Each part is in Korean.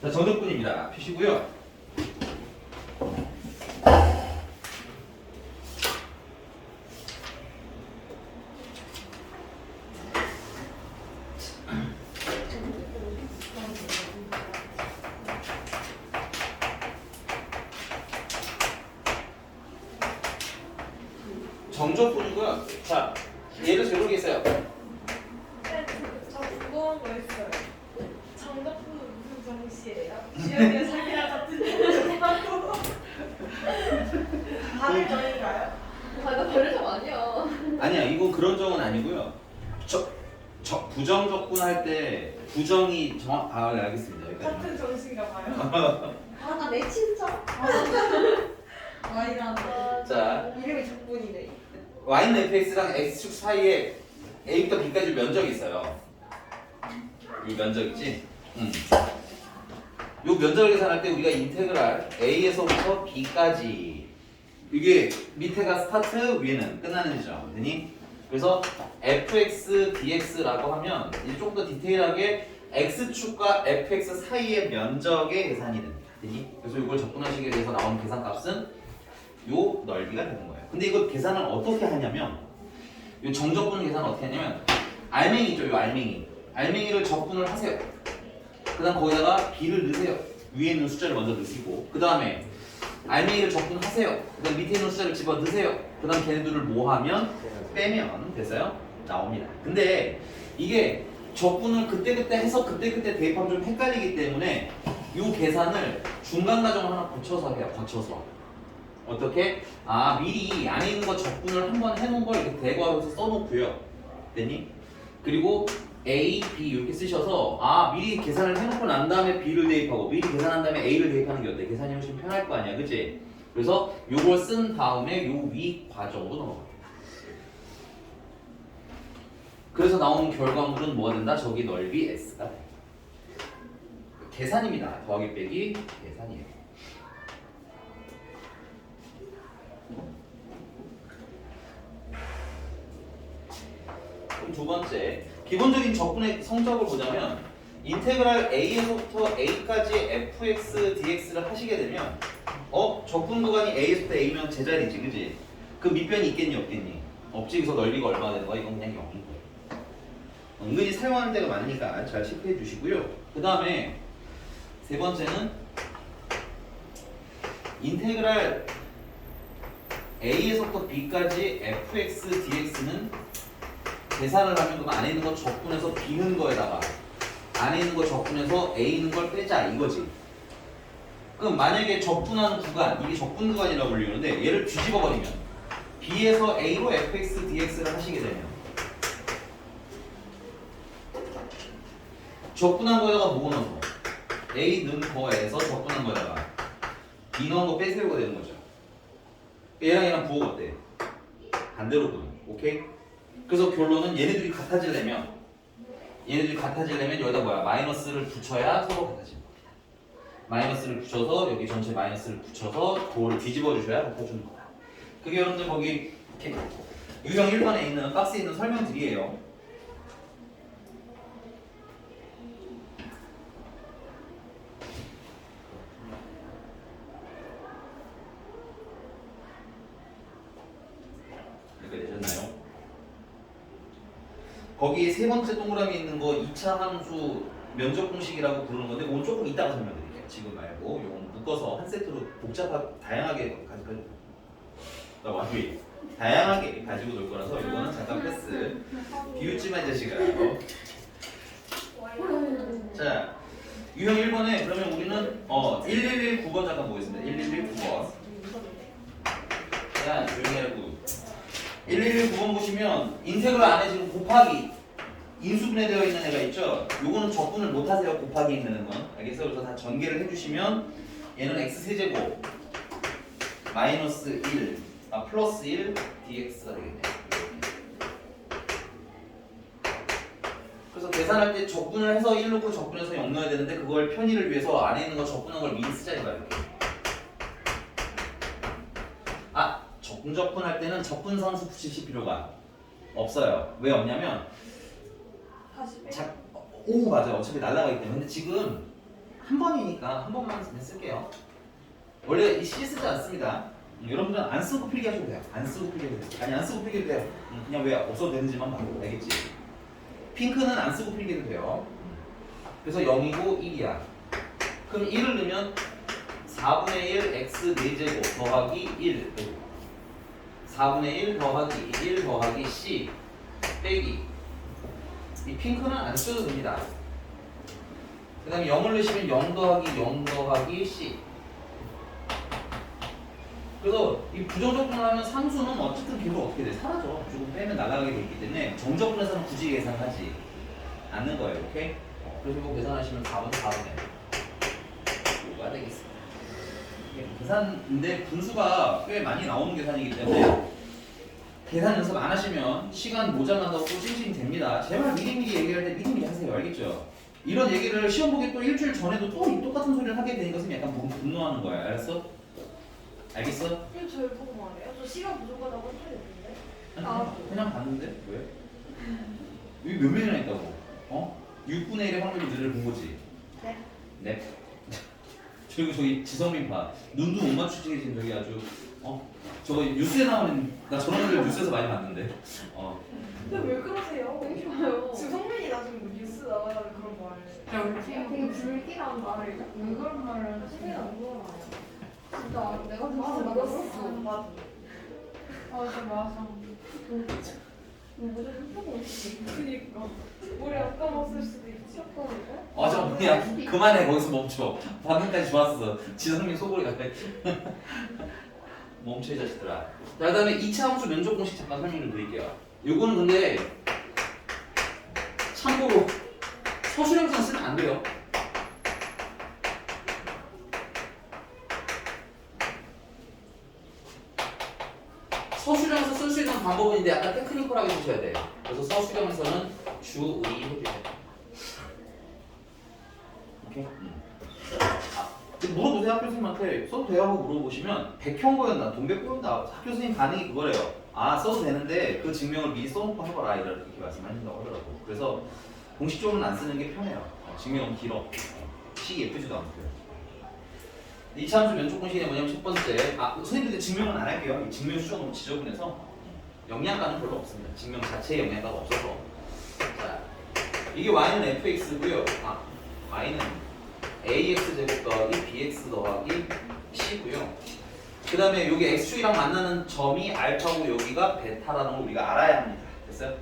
자, 정적분입니다. 피시고요. 정적분이고요. 자, 얘를 제목이겠어요. 네, 저 궁금한 거 있어요. 정답은 무슨 정시예요? 주연이가 자기랑 같은 정하고 다들 정인가요? 아, 나 별점 아니야. 아니야, 이거 그런 정은 아니고요. 부정적분 할 때 부정이 정확. 아, 네, 알겠습니다. 여기까지. 같은 정신가 봐요. 아, 나 내 친척. 와이라는 자, 이름이 적분이네. y는 fx랑 x축 사이에 a부터 b까지 면적이 있어요. 이 면적이지? 요 면적을 계산할 때 우리가 인테그랄 a에서부터 b까지, 이게 밑에가 스타트, 위에는 끝나는 지점 되니? 그래서 fx dx라고 하면 이제 조금 더 디테일하게 x축과 fx 사이의 면적의 계산이 됩니다. 되니? 그래서 이걸 접근하시게 돼서 나오는 계산값은 요 넓이가 되는 거예요. 근데 이거 계산을 어떻게 하냐면, 요 정적분 계산을 어떻게 하냐면, 알맹이 있죠, 요 알맹이. 알맹이를 적분을 하세요. 그 다음 거기다가 b를 넣으세요. 위에 있는 숫자를 먼저 넣으시고, 그 다음에 알맹이를 적분하세요. 그 다음 밑에 있는 숫자를 집어 넣으세요. 그 다음 걔네들을 뭐 하면? 빼면 됐어요? 나옵니다. 근데 이게 적분을 그때그때 해서 그때그때 대입하면 좀 헷갈리기 때문에 요 계산을 중간 과정을 하나 거쳐서 해요. 거쳐서. 어떻게? 아, 미리 안에 있는 거 적분을 한번 해놓은 걸 이렇게 대괄호해서 써놓고요. 됐니? 그리고 A, B 이렇게 쓰셔서, 아, 미리 계산을 해놓고 난 다음에 B를 대입하고 미리 계산한 다음에 A를 대입하는 게 어때? 계산이 훨씬 편할 거 아니야, 그치? 그래서 요걸 쓴 다음에 요 위 과정으로 넘어갑니다. 그래서 나온 결과물은 뭐가 된다? 저기 넓이 S가 돼. 계산입니다. 더하기 빼기 계산이에요. 그럼 두 번째, 기본적인 적분의 성적을 보자면 인테그랄 a에서부터 a까지 fx dx를 하시게 되면 적분 구간이 a에서부터 a면 제자리지, 그지? 그 밑변이 있겠니 없겠니? 없지. 그래서 넓이가 얼마나 되는 거야? 이건 그냥 0인 거예요. 은근히 사용하는 데가 많으니까 잘 체크해 주시고요. 그 다음에 세 번째는 인테그랄 a에서부터 b까지 fx dx는 계산을 하면 그 안에 있는 거 적분해서 b는 거에다가 안에 있는 거 적분해서 a 있는 걸 빼자 이거지. 그럼 만약에 적분하는 구간, 이게 적분 구간이라고 불리는데 얘를 뒤집어 버리면 b에서 a로 fx dx를 하시게 되면 적분한 거에다가 뭐 넣어서 a 넣은 거에서 적분한 거에다가 b 넣은 거 빼세우가 되는 거죠. 얘랑 얘랑 부호가 어때? 반대로군. 오케이? 그래서 결론은 얘네들이 같아지려면 여기다 뭐야? 마이너스를 붙여야 서로 같아지는 겁니다. 마이너스를 붙여서 여기 전체 마이너스를 붙여서 도를 뒤집어 주셔야 같아지는 거다. 그게 여러분들 거기 유형 1번에 있는 박스에 있는 설명들이에요. 이렇게 되셨나요? 거기 세 번째 동그라미 있는 거 2차 함수 면적 공식이라고 부르는 건데 그건 조금 이따가 설명드릴게요. 지금 말고 이건 묶어서 한 세트로 다양하게 가지고 놀 거라서 이거는 잠깐 패스. 비웃지마 이 자식아. 자, 유형 1번에 그러면 우리는 1119번 잠깐 보겠습니다. 1119번. 자, 조용히 하고 1119번 보시면 인테그랄 안에 지금 곱하기 인수분해되어 있는 애가 있죠? 요거는 적분을 못 하세요. 곱하기 있는 건. 알겠어요? 그래서 다 전개를 해주시면 얘는 x세제곱 마이너스 1, 플러스 1 dx가 되겠네요. 그래서 계산할 때 적분을 해서 1 넣고 적분해서 0 넣어야 되는데 그걸 편의를 위해서 안에 있는 거 적분한 걸 미리 쓰자 이거야. 이렇게. 적분할 때는 적분상수 붙이실 필요가 없어요. 왜 없냐면 다시 빼. 맞아요. 어차피 날아가기 때문에. 근데 지금 한 번이니까 한 번만 쓸게요. 원래 이 C 쓰지 않습니다. 여러분들은 안 쓰고 필기하셔도 돼요. 안 쓰고 필기해도 돼요. 아니 안 쓰고 필기해도 돼요. 그냥 왜 없어도 되는지만 봐도 알겠지? 핑크는 안 쓰고 필기해도 돼요. 그래서 0이고 1이야. 그럼 1을 넣으면 4분의 1 x 4제곱 더하기 1 4분의 1 더하기 1 더하기 c 빼기 이 핑크는 안 써도 됩니다. 그 다음에 0을 넣으시면 0 더하기 0 더하기 c 그래서 이 부정적분하면 상수는 어쨌든 계속 어떻게 돼? 사라져. 조금 빼면 날아가게 돼 있기 때문에 정적분에서는 굳이 계산하지 않는 거예요. 오케이? 그래서 이거 계산하시면 4분 4분의 뭐가 되겠습니다. 계산인데 분수가 꽤 많이 나오는 계산이기 때문에 계산 연습 안 하시면 시간 모자란다고 찡찡 됩니다. 제발 미리미리 얘기할 때 미리미리 하세요. 알겠죠? 이런 얘기를 시험 보기 또 일주일 전에도 또 이 똑같은 소리를 하게 되니까 선생님 약간 분노하는 거야. 알았어? 알겠어? 이거 저희 보고 말해요? 저 시간 부족하다고 했는데. 그냥 봤는데? 왜? 여기 몇 명이나 있다고? 어? 6분의 1의 확률이 늘을 본 거지? 네. 네. 저기 지성민 봐. 눈도 못 맞추지 지금 저기 아주 저거 뉴스에 나오는 나 저런 애들 뉴스에서 많이 봤는데. 근데 왜 그러세요? 되게 좋아요. 지금 성민이 나중에 뭐 뉴스 나가다가 그런 말. 되게 불길한 말을 왜 그런 말을 하시는 거 진짜 내가 듣고 나갔어. 맞아. 맞아. 뭐좀 훔쳐보고 싶지. 그니까. 머리 안 감았을 수도 있지. 저 뭐야 그만해 거기서 멈춰. 방금까지 좋았어. 지성민 소골이가 멈춰 이 자식들아. 자 그다음에 2차 함수 면적 공식 잠깐 설명을 드릴게요. 요거는 근데 참고로 서술형상 쓰면 안 돼요. 서술형에서 쓸 수 있는 방법은 근데 약간 테크니컬하게 쓰셔야 돼요. 그래서 서술형에서는 주의해주세요. 오케이? 물어보세요. 학교 선생님한테 써도 돼요 하고 물어보시면 백형고였나 동백고였나 학교 선생님 반응이 그거래요. 써도 되는데 그 증명을 미리 써놓고 해봐라 이렇게 말씀하신다고 하더라고. 그래서 공식적으로는 안 쓰는 게 편해요. 증명은 길어. 시 예쁘지도 않고요. 2차 함수 면적 공식이 뭐냐면 첫 번째 선생님들 증명은 안 할게요. 이 증명 수가 너무 지저분해서 영양가는 별로 없습니다. 증명 자체에 영양가가 없어서. 자, 이게 y는 fx고요. y는 ax 제곱 더하기 bx 더하기 c고요. 그 다음에 여기 x축이랑 만나는 점이 알파고 여기가 베타라는 걸 우리가 알아야 합니다. 됐어요?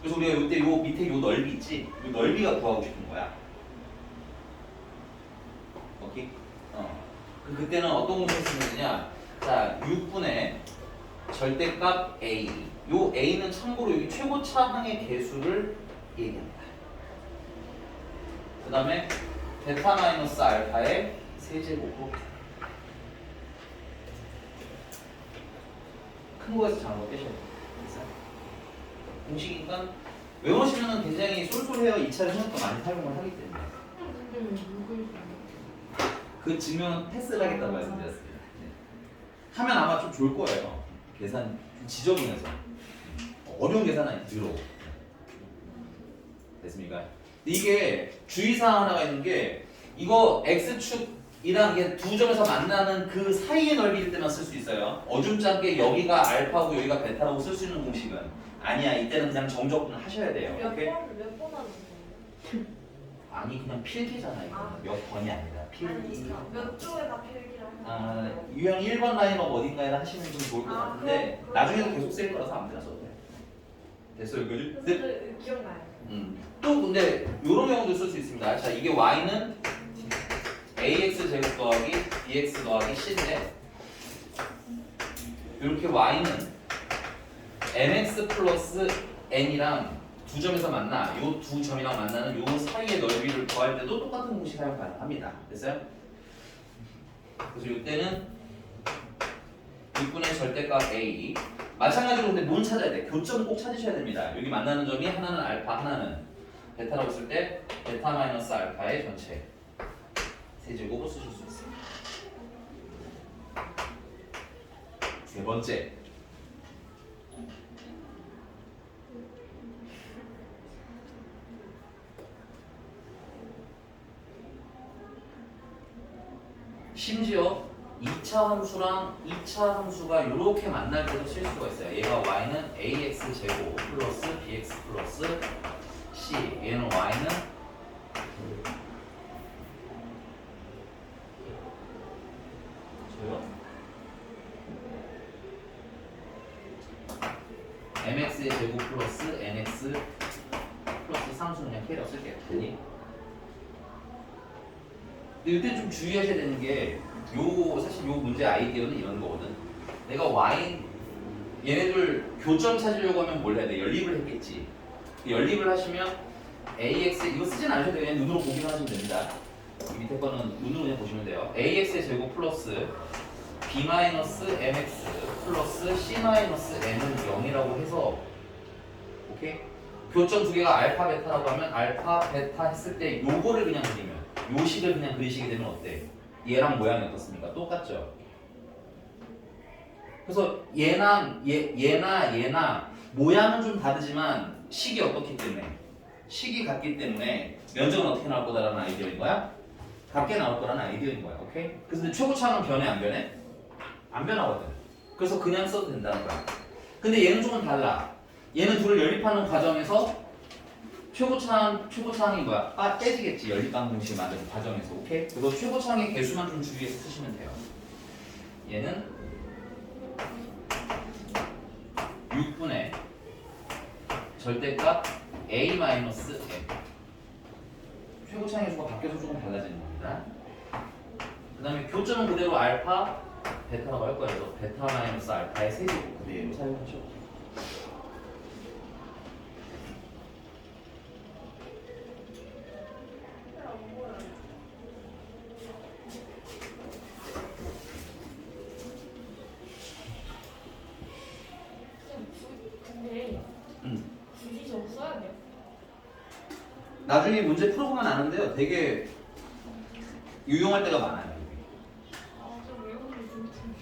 그래서 우리가 이때 요 밑에 요 넓이 있지? 요 넓이가 구하고 싶은 거야. 오케이? 그때는 어떤 공식을 쓰면 되냐? 자, 6분의 절대값 a. 요 a는 참고로 여기 최고차 항의 개수를 얘기합니다. 그 다음에 베타 마이너스 알파의 세제곱으로 큰 거에서 작은 거 빼셔야 돼요. 공식이니까 외우시면 굉장히 쏠쏠해요. 2차를 생각보다 많이 사용을 하기 때문에. 그 증명은 패스를 하겠다고 말씀드렸습니다. 네. 하면 아마 좀 좋을 거예요. 계산 좀 지저분해서 어려운 계산은 아니 들어. 됐습니까? 근데 이게 주의사항 하나가 있는 게 이거 x축이랑 이게 두 점에서 만나는 그 사이의 넓이일 때만 쓸 수 있어요. 어줍잖게 여기가 알파고 여기가 베타라고 쓸 수 있는 공식은 아니야. 이때는 그냥 정적분을 하셔야 돼요. 오케이? 몇 번 하는 거예요? 아니 그냥 필기잖아 이거. 몇 번이 아니라 필기. 몇 조에다 필기랑. 유형 1번 라인업 어딘가에 하시면 좀 좋을 것 같은데 그럼. 나중에도 계속 쓸 거라서 아무데나 써도 돼. 됐어 여기까지? 네. 기억나요. 또 근데 이런 경우도 쓸 수 있습니다. 자 이게 y는 ax 제곱 더하기 bx 더하기 c인데 이렇게 y는 mx 플러스 n이랑 두 점에서 만나 요 두 점이랑 만나는 요 사이의 넓이를 구할 때도 똑같은 공식 사용 가능합니다. 됐어요? 그래서 이때는 6분의 절대값 a 마찬가지로 근데 뭔 찾아야 돼? 교점 꼭 찾으셔야 됩니다. 여기 만나는 점이 하나는 알파 하나는 베타라고 했을 때 베타 마이너스 알파의 전체 세제곱을 쓰실 수 있습니다. 세 번째 심지어 2차 함수랑 2차 함수가 이렇게 만날 때도 쓸 수가 있어요. 얘가 y는 ax 제곱 플러스 bx 플러스 c, 얘는 y는 mx의 제곱 플러스 nx 플러스 상수 그냥 K라고 쓸게요. 되니? 근데 이때 좀 주의하셔야 되는 게 사실 요 문제 아이디어는 이런 거거든. 내가 y 얘네들 교점 찾으려고 하면 뭘 해야 돼? 연립을 했겠지. 연립을 하시면 ax 이거 쓰진 않으셔도 돼요. 그냥 눈으로 보기만 하시면 됩니다. 이 밑에 거는 눈으로 그냥 보시면 돼요. ax의 제곱 플러스 b-mx 플러스 c-n은 0이라고 해서 오케이? 교점 두 개가 알파 베타라고 하면 알파 베타 했을 때 요거를 그냥 그리면 요 식을 그냥 그리시게 되면 어때? 얘랑 모양이 어떻습니까? 똑같죠? 그래서 얘나 모양은 좀 다르지만 식이 어떻기 때문에 식이 같기 때문에 면적은 어떻게 나올 거다라는 아이디어인 거야? 같게 나올 거라는 아이디어인 거야. 오케이? 그래서 근데 최고차는 변해 안 변해? 안 변하거든. 그래서 그냥 써도 된다는 거야. 근데 얘는 조금 달라. 얘는 둘을 연립하는 과정에서 최고차항이 뭐야? 떼지겠지. 연립방정식 만드는 과정에서. 오케이? 그래서 최고차항의 개수만 좀 주의해서 쓰시면 돼요. 얘는 6분의 절대값 a-m. 최고차항의 수가 바뀌어서 조금 달라지는 겁니다. 그 다음에 교점은 그대로 알파, 베타라고 할 거예요. 그래서 베타 마이너스 알파의 세제곱 그대로 사용하죠. 근데 굳이 저거 써야 돼요? 나중에 문제 풀어보면 아는데요. 되게 유용할 때가 많아요. 좀 외우는 게 좋을 텐데.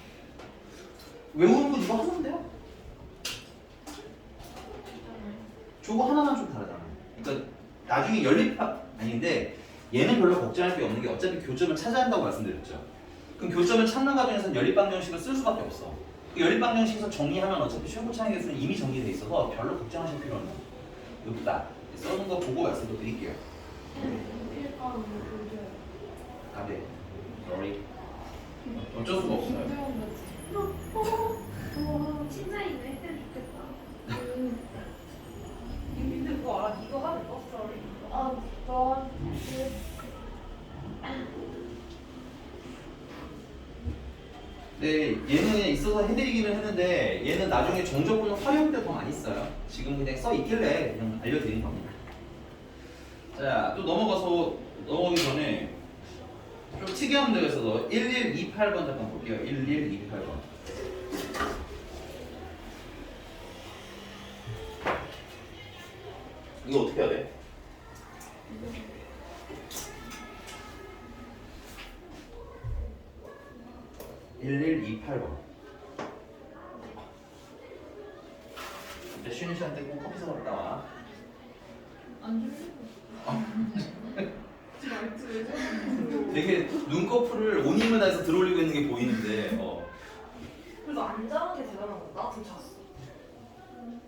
외우는 거 이거 하면 돼요. 저거 하나만 좀 다르잖아요. 그러니까 나중에 연립합 아닌데 얘는 별로 걱정할 게 없는 게 어차피 교점을 찾아야 한다고 말씀드렸죠. 그럼 교점을 찾는 과정에서는 연립방정식을 쓸 수밖에 없어. 그 연립방정식에서 정리하면 어차피 최고차항의 개수는 이미 정리돼 있어서 별로 걱정하실 필요는 없다. 써는 거 보고 말씀도 드릴게요. 필가는 보여줘요. 아, 네. Sorry. 어쩔 수가 없어요. 친자이네 했으면 좋겠다. 근데 그거 알아? 이거 하는 거? sorry. 넌 네, 얘는 그냥 있어서 해드리기는 했는데 얘는 나중에 정적분은 활용 때 더 많이 써요. 지금 그냥 써 있길래 그냥 알려드리는 겁니다. 자, 또 넘어가기 전에 좀 특이한 데가 있어서 1128번 잠깐 볼게요. 1128번. 이거 어떻게 해야 돼? (1128번) 이제 쉬는 시간 때 꼭 커피 사러 갔다 와. 안 들리고. 말투 왜 저러는 되게 눈꺼풀을 온 힘을 다해서 들어올리고 있는 게 보이는데 그래도 안 자는 게 대단한 거. 나 지금 잤어.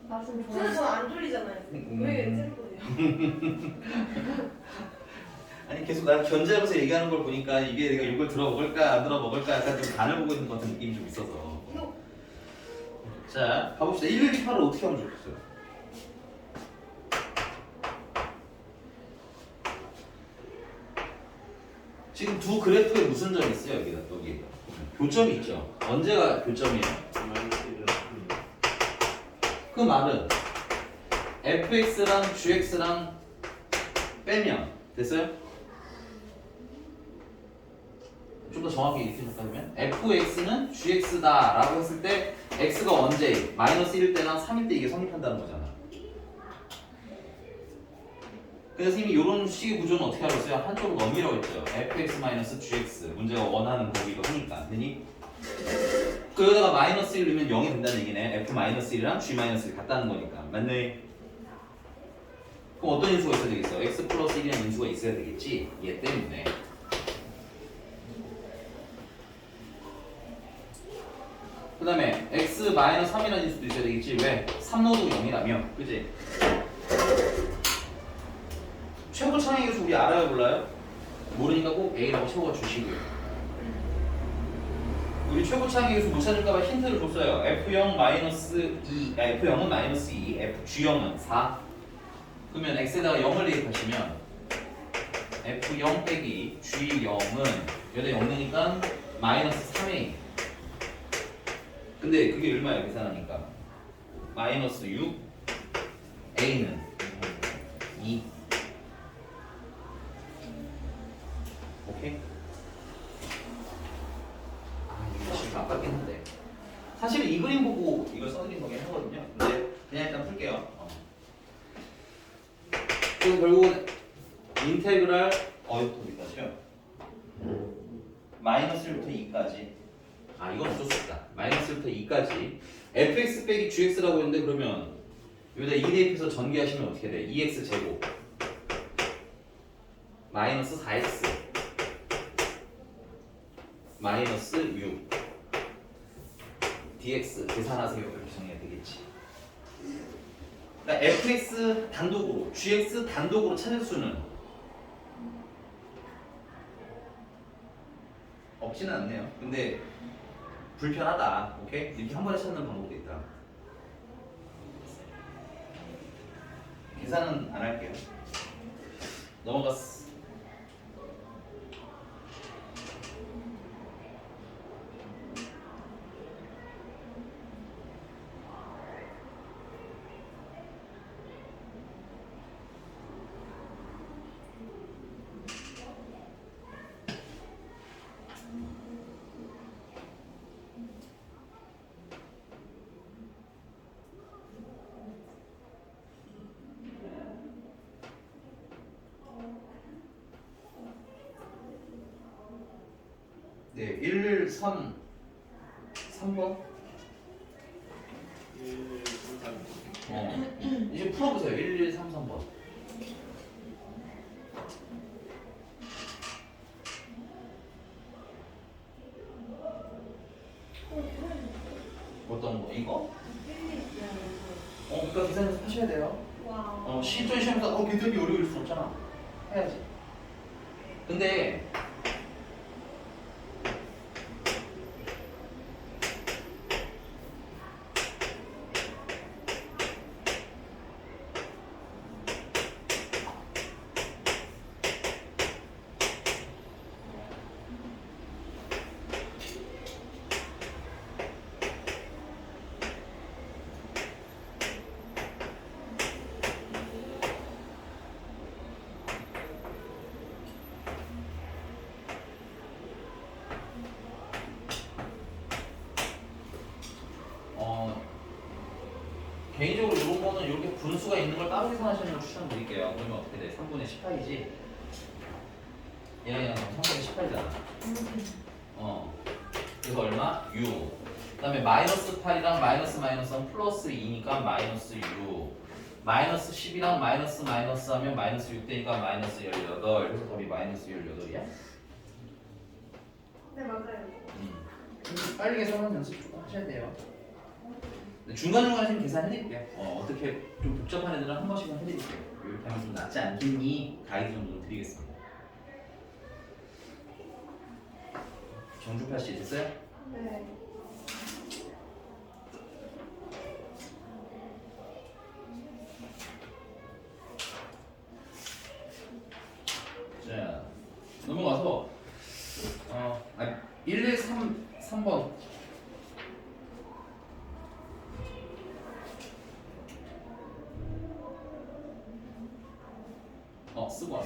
맛은 근데 좋아. 전안 졸리잖아요. 왜 찔거예요? 아니 계속 난 견제하면서 얘기하는 걸 보니까 이게 내가 이걸 들어 먹을까 안 들어 먹을까 약간 좀 간을 보고 있는 것 같은 느낌이 좀 있어서. 자 가봅시다. 1128을 어떻게 하면 좋겠어요? 지금 두 그래프에 무슨 점이 있어요? 여기 교점이 있죠. 언제가 교점이에요? 그 말은 fx랑 gx랑 빼면 됐어요? 좀 더 정확히 이렇게 생각하면 fx는 gx다 라고 했을 때 x가 언제 마이너스 1일 때나 3일 때 이게 성립한다는 거잖아. 그래서 이미 이런 식의 구조는 어떻게 하고 있어요? 한쪽으로 넘기라고 했죠. fx-gx 문제가 원하는 거기도 하니까 되니? 그러다가 마이너스 1 넣으면 0이 된다는 얘기네. f-1이랑 g-1 같다는 거니까 맞네? 그럼 어떤 인수가 있어야 되겠어? x 플러스 1이라는 인수가 있어야 되겠지? 얘 때문에 마이너스 3이라는 수도 있어야 되겠지. 왜? 3노드 0이라며. 그지? 최고 차항의 개수 우리 알아요 몰라요? 모르니까 꼭 A라고 채워 주시고요. 우리 최고 차항의 개수 못 찾을까봐 힌트를 줬어요. F0 마이너스 2, F0은 마이너스 2, G0은 4. 그러면 X에다가 0을 대입하시면 F0 빼기 G0은 여기다 0이니까 마이너스 3A. 근데 그게 얼마야 계산하니까? 마이너스 6, A는 2. 오케이? 아 이거 지금 아깝긴 한데 사실 이 그림 보고 이걸 써드린 거긴 하거든요. 근데 그냥 일단 풀게요. 그럼 결국은 인테그랄 어디까지요? 마이너스 1부터 2까지. 아 이건 어쩔 수 없다. 마이너스 1부터 2까지 fx 빼기 gx라고 했는데 그러면 여기다 2 대입해서 전개하시면 어떻게 돼? 2x 제곱 마이너스 4x 마이너스 6 dx 계산하세요. 이렇게 정리해야 되겠지. 그러니까 fx 단독으로 gx 단독으로 찾을 수는 없지는 않네요. 근데 불편하다. 오케이? 이렇게 한 번에 찾는 방법도 있다. 계산은 안 할게요. 넘어갔어. 네, 113 3번. 이제 풀어보세요. 1133번. 어떤 거? 이거? 그러니까 계산해서 하셔야 돼요. 와. 실전 시험에서 계산이 어려울 수 없잖아. 해야지. 근데 개인적으로 이런 거는 이렇게 분수가 있는 걸 따로 계산하시는 걸 추천드릴게요. 그러면 어떻게 돼? 3분의 18이지? 얘랑 3분의 18이잖아. 그래서 얼마? 6. 그 다음에 마이너스 8이랑 마이너스는 플러스 2니까 마이너스 6. 마이너스 10이랑 마이너스 하면 마이너스 6 되니까 마이너스 18. 그래서 답이 마이너스 18이야? 네 맞아요. 빨리 계산하는 연습 좀 하셔야 돼요. 중간중간에 좀 계산해드릴게요. 어떻게 좀 복잡한 애들은 한 번씩은 해드릴게요. 이렇게 하면 좀 낫지 않겠니? 가이드 정도 드리겠습니다. 정주파 씨 됐어요? 네. 자 넘어가서 113번 쓰고 와.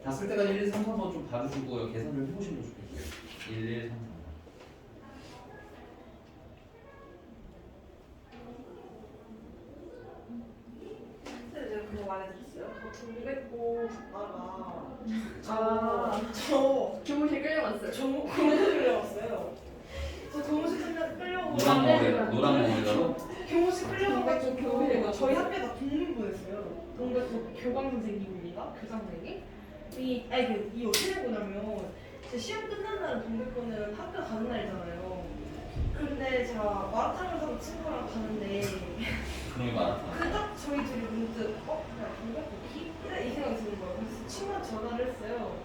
다 쓸 때까지 1, 2, 3, 4번 좀 봐주시고 계산 좀 해보시면 좋겠고요. 1, 2, 3, 4번. 근데 제가 그거 말해드렸어요. 저 공백고 갔다가 저 교무실 끌려갔어요. 저 교무실 끌려갔어요. 저 교무실 끌려고 노랑 머리가로? 교무실 끌려가가지고 교무실 가서. 저희 학교가 동문부였어요. 동문부 교감 선생님입니다. 교장 선생님. 이 어떻게 된 거냐면 제 시험 끝난 날은 동백권은 학교 가는 날이잖아요. 근데 제가 마라탕을 사고 친구랑 가는데 그놈이 많았다. 그 딱 저희 둘이 문득 야 동백꽃이? 이 생각이 드는 거예요. 그래서 친구한테 전화를 했어요.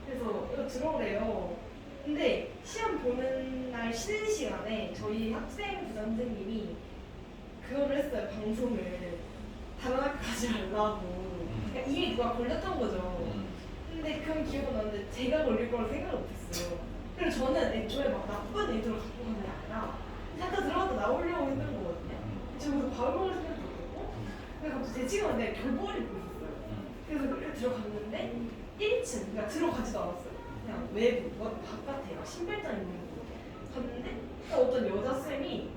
그래서 이거 들어오래요. 근데 시험 보는 날 쉬는 시간에 저희 학생 부장 선생님이 그거를 했어요. 방송을 다른 학교 가지 말라고. 그러니까 이미 누가 걸렸던 거죠. 근데 그건 기억은 나는데 제가 걸릴 거라 생각을 못했어요. 그래서 저는 애초에 막 나쁜 의도를 갖고 간 게 아니라 잠깐 들어갔다 나오려고 했던 거거든요. 저기서 바로 먹을 생각도 못했고 근데 갑자기 제 친구가 내 교보를 보고 있었어요. 그래서 그렇게 들어갔는데 1층, 그러니까 들어가지도 않았어요. 그냥 외부, 바깥에 막 신발장 있는 곳 갔는데 딱 어떤 여자쌤이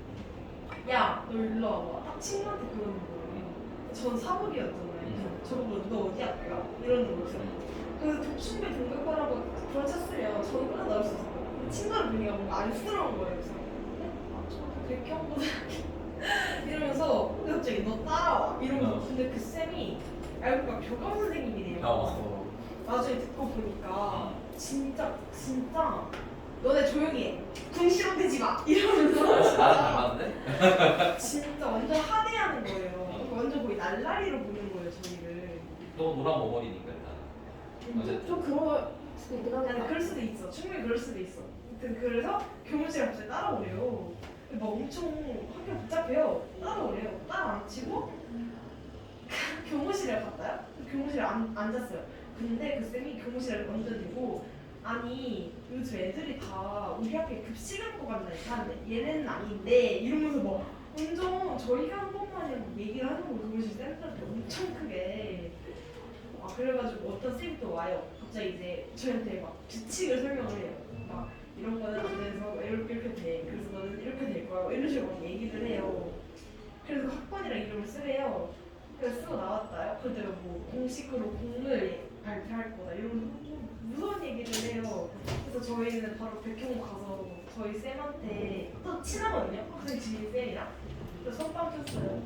야, 너 일로 와봐. 딱 친구한테 그러는 거예요. 전 사복이었잖아요. 저보고 너 어디 학교야? 이러는 거죠. 그래서 독신배 등급하라고 그러쳤으면 저는 끝나 나올 수 있었어요. 친구를 보니까 뭔가 안쓰러운 거예요. 그래서 저 백형보다 이러면서 근데 갑자기 너 따라와 이러면서 근데 그 쌤이 알고 보니까 교감 선생님이래요. 나중에 듣고 보니까 진짜 너네 조용히 해. 궁시렁 대지 마 이러면서 나랑 닮았는데? 진짜 완전 하대하는 거예요. 완전 거의 날라리로 보는 거예요 저희를. 너 노랑 오머리니까 일단. 어쨌든. 좀 그럴 수도 있긴 아니 하겠다. 그럴 수도 있어. 충분히 그럴 수도 있어. 아무튼 그래서 교무실에 갑자기 따라오래요. 막 엄청 학교 복잡해요. 따라오래요. 따라앉히고 교무실에 갔다요? 교무실에 앉았어요. 근데 그 쌤이 교무실에 먼저 대고 아니 요즘 애들이 다 우리 학교에 급식 갖고 간다니까 하는데 얘네는 아닌데 이러면서 막 완전 저희가 한 번만이라고 얘기를 하는 거 교무실 쌤들한테 엄청 크게 그래가지고 어떤 쌤이 또 와요. 갑자기 이제 저희한테 막 규칙을 설명을 해요. 막 이런 거는 안 돼서 이렇게 돼. 그래서 너는 이렇게 될 거야. 이런 식으로 막 얘기를 해요. 그래서 학번이랑 이름을 쓰래요. 그래서 쓰고 나왔다요. 그때가 뭐 공식으로 공을 발표할 거다. 이런 무서운 얘기를 해요. 그래서 저희는 바로 백형 가서 저희 쌤한테 또 친하거든요. 학생 지인 쌤이랑. 그래서 선빵 켰어요.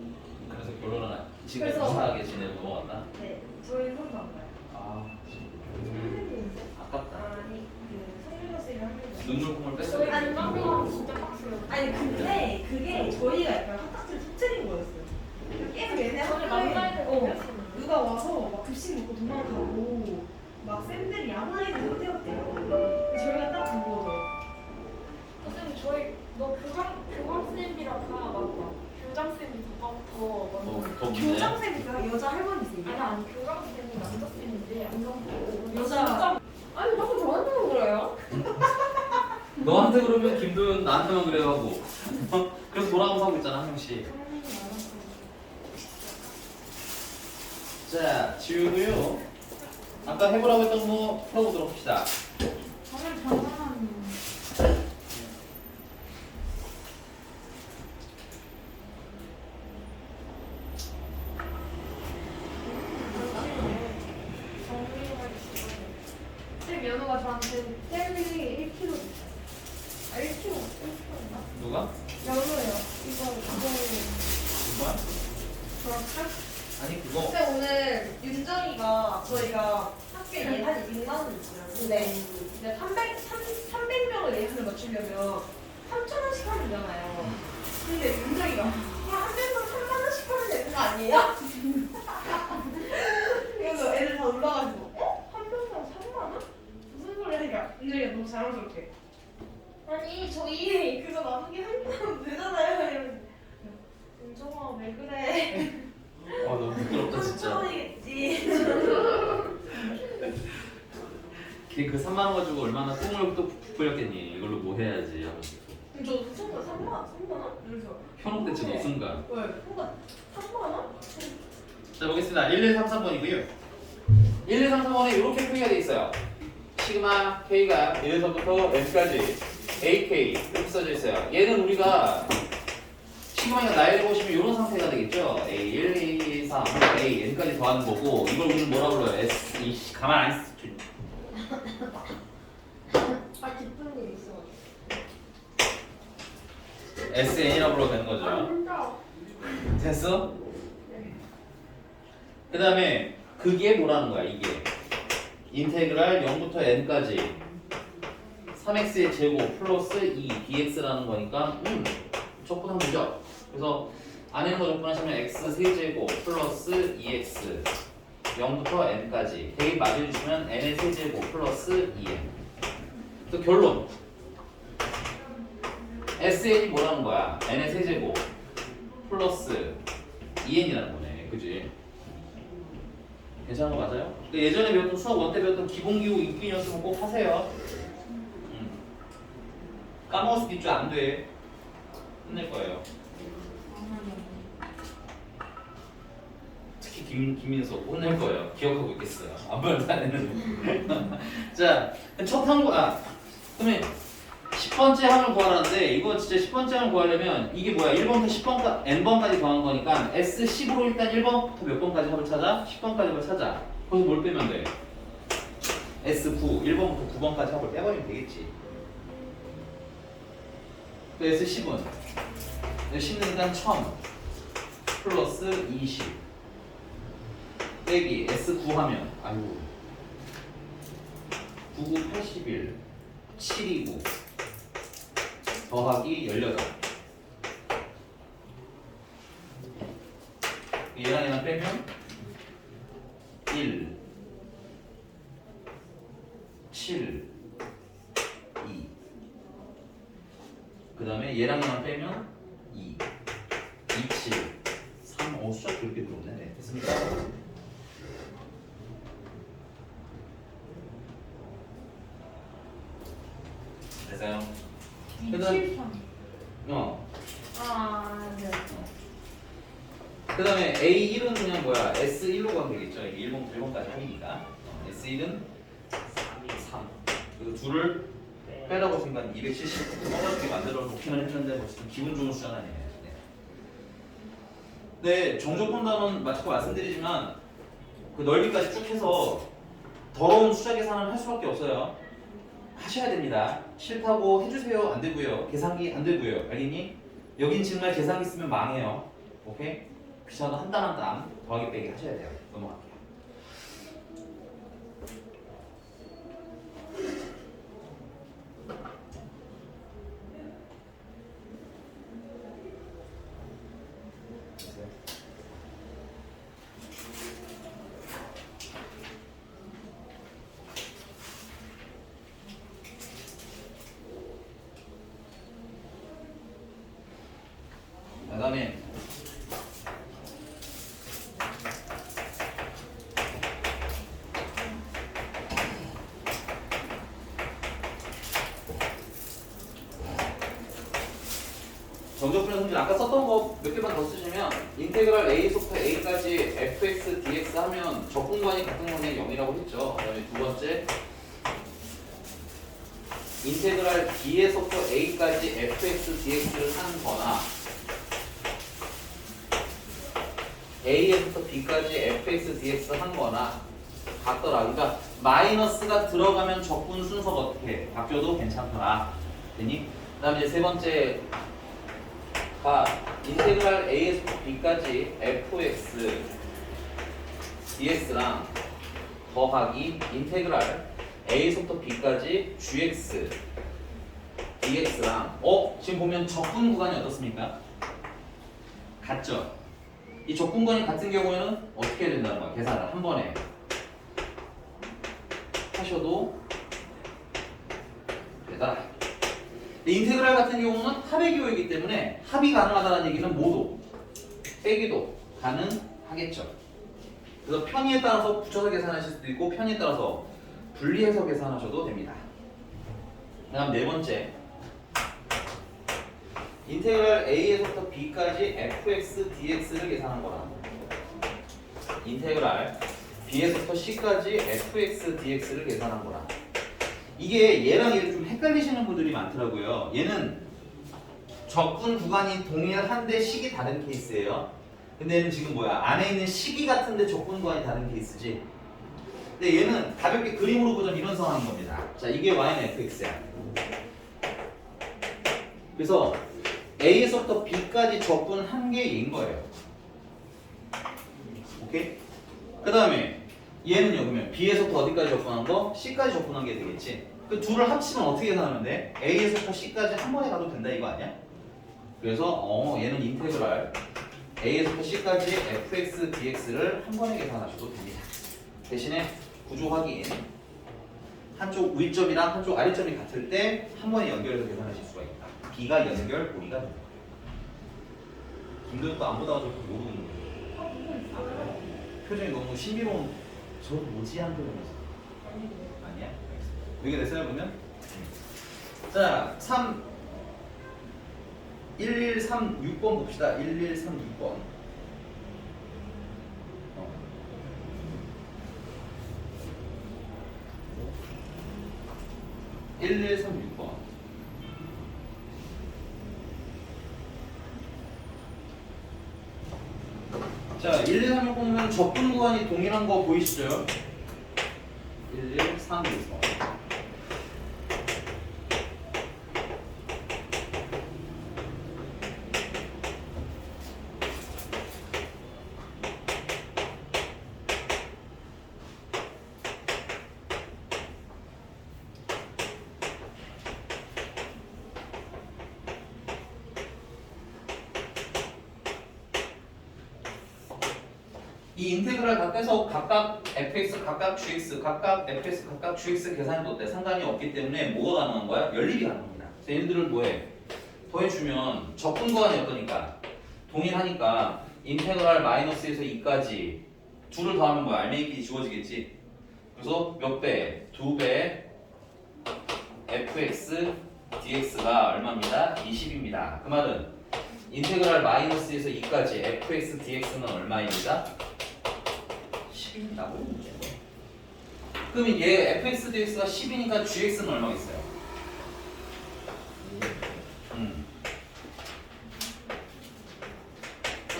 그래서 결론은 지금 그래서- 이상하게 지내고 넘어갔나? 네, 저희 선도 안 가요. 아, 선생님. 아깝다. 아니 그 성민호 쌤이 한 명. 눈물 콧물 뺐어. 저희 안방이랑 진짜 빡세요. 아니 근데 그게 저희가 약간 학탁지를 터뜨린 거였어요. 계속 얘네 저희 학교에 남자애들 그랬어요. 누가 와서 막 급식 먹고 도망가고 막 쌤들이 야무지게 상태였대요. 근데 저희가 딱 본 거죠. 선생님 저희 너 교감쌤이랑 다 맞다. 교장쌤이 더 먼저. 교장쌤이가 여자 할머니세요? 아니 교감쌤이 남자쌤인데 안경고 여자. 아니 자꾸 저한테만 그래요? 너한테 그러면 김도현 나한테만 그래가고. 그래서 돌아가면서 하고 있잖아 한 명씩. 자, 지우고요. 아까 해보라고 했던 거 풀어보도록 합시다. 저는 장난하는. 쌤 연우가 저한테 젤리 1kg 줬어요. 아 1kg인가? 누가? 연우예요. 이거 누가? 저랑 아니 그거. 쌤 오늘 윤정이가 저희가 학교에 예산이 6만 원 있어요. 네. 이제 300명을 예산을 맞추려면 3,000원씩 하면 되잖아요. 근데 윤정이가 그럼 한 명당 3만 원씩 하면 되는 거 아니에요? 그래서 애들 다 올라가지고 한 명당 3만 원? 무슨 소리 하니까 윤정이가 너무 자랑스럽게 아니 저희 그거 나중에 할인하면 되잖아요. 이러면서 윤정아 왜 그래? 아 너무 부끄럽다 진짜. 3,000원이겠지. 걔그 3만 원 가지고 얼마나 꿈을 또 부풀렸겠니? 이걸로 뭐 해야지 하면서. 저 순간 3만 원? 이러면서 현혹됐지 뭐 순간. 왜? 순간 3만 원? 자 보겠습니다. 1, 2, 3, 3번이고요. 1, 2, 3, 3번에 이렇게 표기가 돼 있어요. 시그마 K가 1에서부터 N까지 AK 이렇게 써져 있어요. 얘는 우리가 시그마가 나이를 보시면 이런 상태가 되겠죠. A1, A3, A, N까지 더하는 거고 이걸 우리는 뭐라 불러요? S, 이 가만 안 있어. 아 기쁜 일 있어. SN이라고 불러도 되는 거죠. 진짜. 됐어? 그 다음에 그게 뭐라는 거야 이게 인테그랄 0부터 n까지 3x의 제곱 플러스 2bx라는 거니까 적분하면 되죠. 그래서 안에 있는 거 적분하시면 x 세제곱 플러스 2x 0부터 n까지 대입 맞춰주시면 n의 세제곱 플러스 2n. 또 결론 SN이 뭐라는 거야? n의 세제곱 플러스 2n이라는 거네. 그지? 괜찮은 거 맞아요? 근데 예전에 배웠던 수학 원 때 배웠던 기본기호 인fin이었으면 꼭 하세요. 까먹을 수도 있죠. 안 돼. 끝낼 거예요. 특히 김민석 혼낼 거예요. 기억하고 있겠어요. 안 말도 안 했는데. 자, 첫 항구 그러면 10번째 항을 구하라는데 이거 진짜 10번째 항을 구하려면 이게 뭐야? 1번부터 10번까지 n번까지 더한 거니까 S10으로 일단 1번부터 몇 번까지 합을 찾아? 10번까지 합을 찾아. 거기서 뭘 빼면 돼? S9 1번부터 9번까지 합을 빼버리면 되겠지. 그 S10은 10은 일단 1000 플러스 20 빼기 S9 하면 아이고 99 81 729 더하기 18 얘랑 얘랑 빼면 1 7 2 그 다음에 얘랑 얘랑 빼면 2 27 3 숫자 그렇게 들어오네. 네, 됐습니까? 됐어요? 네. 그 다음에 A1은 그냥 뭐야? S1로 가면 되겠죠. 이게 1번, 1번까지 합이니까. S1은 3. 그래서 둘을 빼라고 생각 270 어떻게 만들어 놓기만 했는데 벌써 기분 좋은 숫자가 아니에요. 네, 정적분 단원 마치고 말씀드리지만 그 넓이까지 쭉 해서 더러운 숫자 계산을 할 수밖에 없어요. 하셔야 됩니다. 싫다고 해주세요. 안 되고요. 계산기 안 되고요. 알겠니? 여긴 정말 계산기 쓰면 망해요. 오케이? 귀찮아도 한 땀 한 땀 더하기 빼기 하셔야 돼요. 넘어갈게요. 그 다음에 정적분의 성질 아까 썼던 거 몇 개만 더 쓰시면 인테그랄 a에서부터 a까지 fx dx 하면 적분관이 같은 거는 0이라고 했죠. 그 다음에 두 번째 인테그랄 b에서부터 a까지 fx dx를 하는 거나 a에서부터 b까지 fx dx 한 거나 같더라. 그러니까 마이너스가 들어가면 적분 순서가 어떻게 바뀌어도 괜찮더라. 됐니? 그 다음에 이제 세 번째 인테그랄 a에서부터 b까지 fx dx랑 더하기 인테그랄 a에서부터 b까지 gx dx랑 지금 보면 적분 구간이 어떻습니까? 같죠? 이 적분관이 같은 경우에는 어떻게 해야 된다는 거야? 계산을 한 번에 하셔도 되다. 인테그랄 같은 경우는 합의 기호이기 때문에 합이 가능하다는 얘기는 모두 빼기도 가능하겠죠. 그래서 편의에 따라서 붙여서 계산하실 수도 있고 편의에 따라서 분리해서 계산하셔도 됩니다. 그 다음 네 번째 인테그랄 a에서부터 b까지 fx dx를 계산한 거라. 인테그랄 b에서부터 c까지 fx dx를 계산한 거라. 이게 얘랑 얘를 좀 헷갈리시는 분들이 많더라고요. 얘는 적분 구간이 동일한데 식이 다른 케이스예요. 근데 얘는 지금 뭐야? 안에 있는 식이 같은데 적분 구간이 다른 케이스지. 근데 얘는 가볍게 그림으로 보자면 이런 상황인 겁니다. 자, 이게 y는 fx야. 그래서 a에서부터 b까지 적분 한 개인 거예요. 오케이? 그 다음에 얘는요, 그러면 b에서부터 어디까지 적분한 거? c까지 적분한 게 되겠지. 그 둘을 합치면 어떻게 계산하면 돼? A에서부터 C까지 한 번에 가도 된다 이거 아니야? 그래서 얘는 인테그랄 A에서부터 C까지 fx dx를 한 번에 계산하셔도 됩니다. 대신에 구조 확인 한쪽 위점이랑 한쪽 아래점이 같을 때 한 번에 연결해서 계산하실 수가 있다. B가 연결 고리가 된다. 김도현도 안 보다가 좀 모르는 거예요. 표정이 너무 신비로운 저 뭐지 한 표정이었어. 아니야? 여기 됐어요 그러면? 자 1136번 봅시다. 1136번 1136번 자 1136번은 접근 구간이 동일한 거 보이시죠? 1136번 이 인테그랄 다 떼서 각각 fx, 각각 gx, 각각 fx, 각각 gx 계산해도 돼. 상관이 없기 때문에 뭐가 가능한 거야? 연립이 가능합니다. 그래서 얘네들을 뭐해? 더해주면 접근 구간이 어떠니까? 동일하니까 인테그랄 마이너스에서 2까지 둘을 더하면 뭐야? 알맹이끼리 지워지겠지? 그래서 몇 배? 2배 fx dx가 얼마입니다? 20입니다. 그 말은 인테그랄 마이너스에서 2까지 fx dx는 얼마입니다? 10입니다. 그러면 얘 fx dx가 10이니까 gx는 얼마겠어요?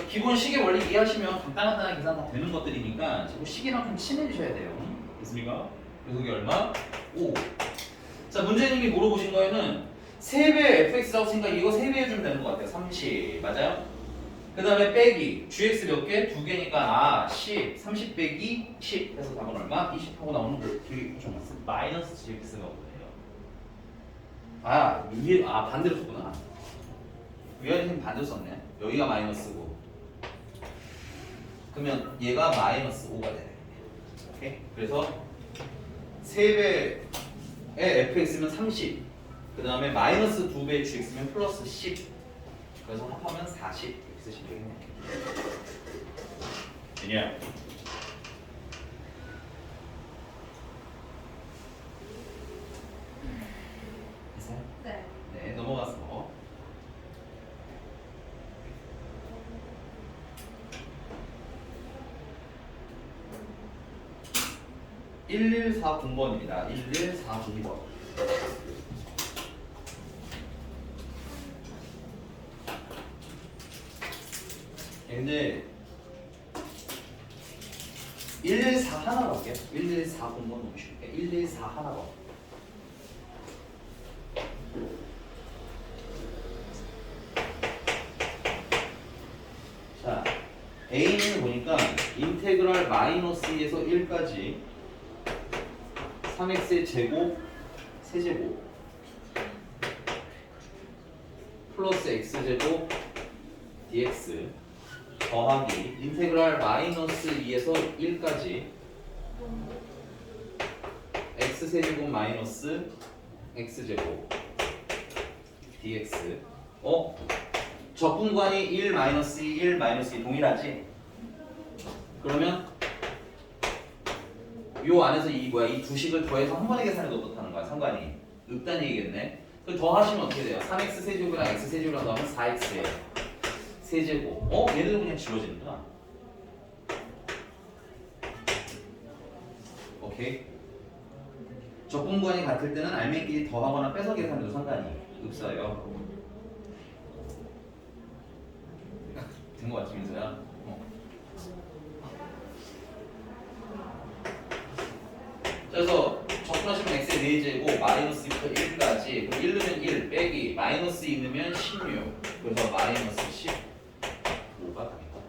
기본 식의 원리 이해하시면 간단한 계산 다 되는 것들이니까 자꾸 식이랑 좀 친해지셔야 돼요. 됐습니까? 그래서 이게 얼마? 5. 자, 문제님이 물어보신 거에는 3배 fx라고 생각해. 이거 3배 해주면 되는 것 같아요. 30. 맞아요? 그 다음에 빼기. gx 몇 개? 2개니까 10. 30 빼기 10 해서 답은 얼마? 20 하고 나오는 거 뒤에 붙여놨어. 마이너스 gx가 뭐예요? 반대로 썼구나. 위아래는 반대로 썼네. 여기가 마이너스고. 그러면 얘가 마이너스 5가 되네. 오케이? 그래서 3배의 fx면 30. 그 다음에 마이너스 2배의 gx면 플러스 10. 그래서 합하면 40 이렇게 쓰시면 되겠네요. 왜냐? 됐어요? 네. 네, 넘어가서 1140번입니다. 1140번. 근데 114 하나 갈게요. 1140번 너무 쉽게. 114 하나 가. 자, A는 보니까 인테그랄 마이너스 2에서 1까지 3x의 제곱 세제곱 플러스 x제곱 dx 더하기 인테그랄 마이너스 2에서 1까지 x세제곱 마이너스 x제곱 dx 적분관이 1 마이너스 2, 1 마이너스 2 동일하지? 그러면 요 안에서 이 두 식을 더해서 한 번에 계산해도 어떻다는 거야? 상관이 없다는 얘기겠네. 그 더하시면 어떻게 돼요? 3x 세제곱이랑 x 세제곱이랑 더하면 4x예요. 세제곱. 얘들도 그냥 지워지는구나. 오케이. 적분관이 같을 때는 알맹이끼리 더하거나 빼서 계산해도 상관이 없어요. 된 거 같지, 민서야? 그래서 적분하시면 x의 4제곱 마이너스부터 1까지 그럼 1 넣으면 1 빼기 마이너스 2 넣으면 16 그래서 마이너스 15가 답니다.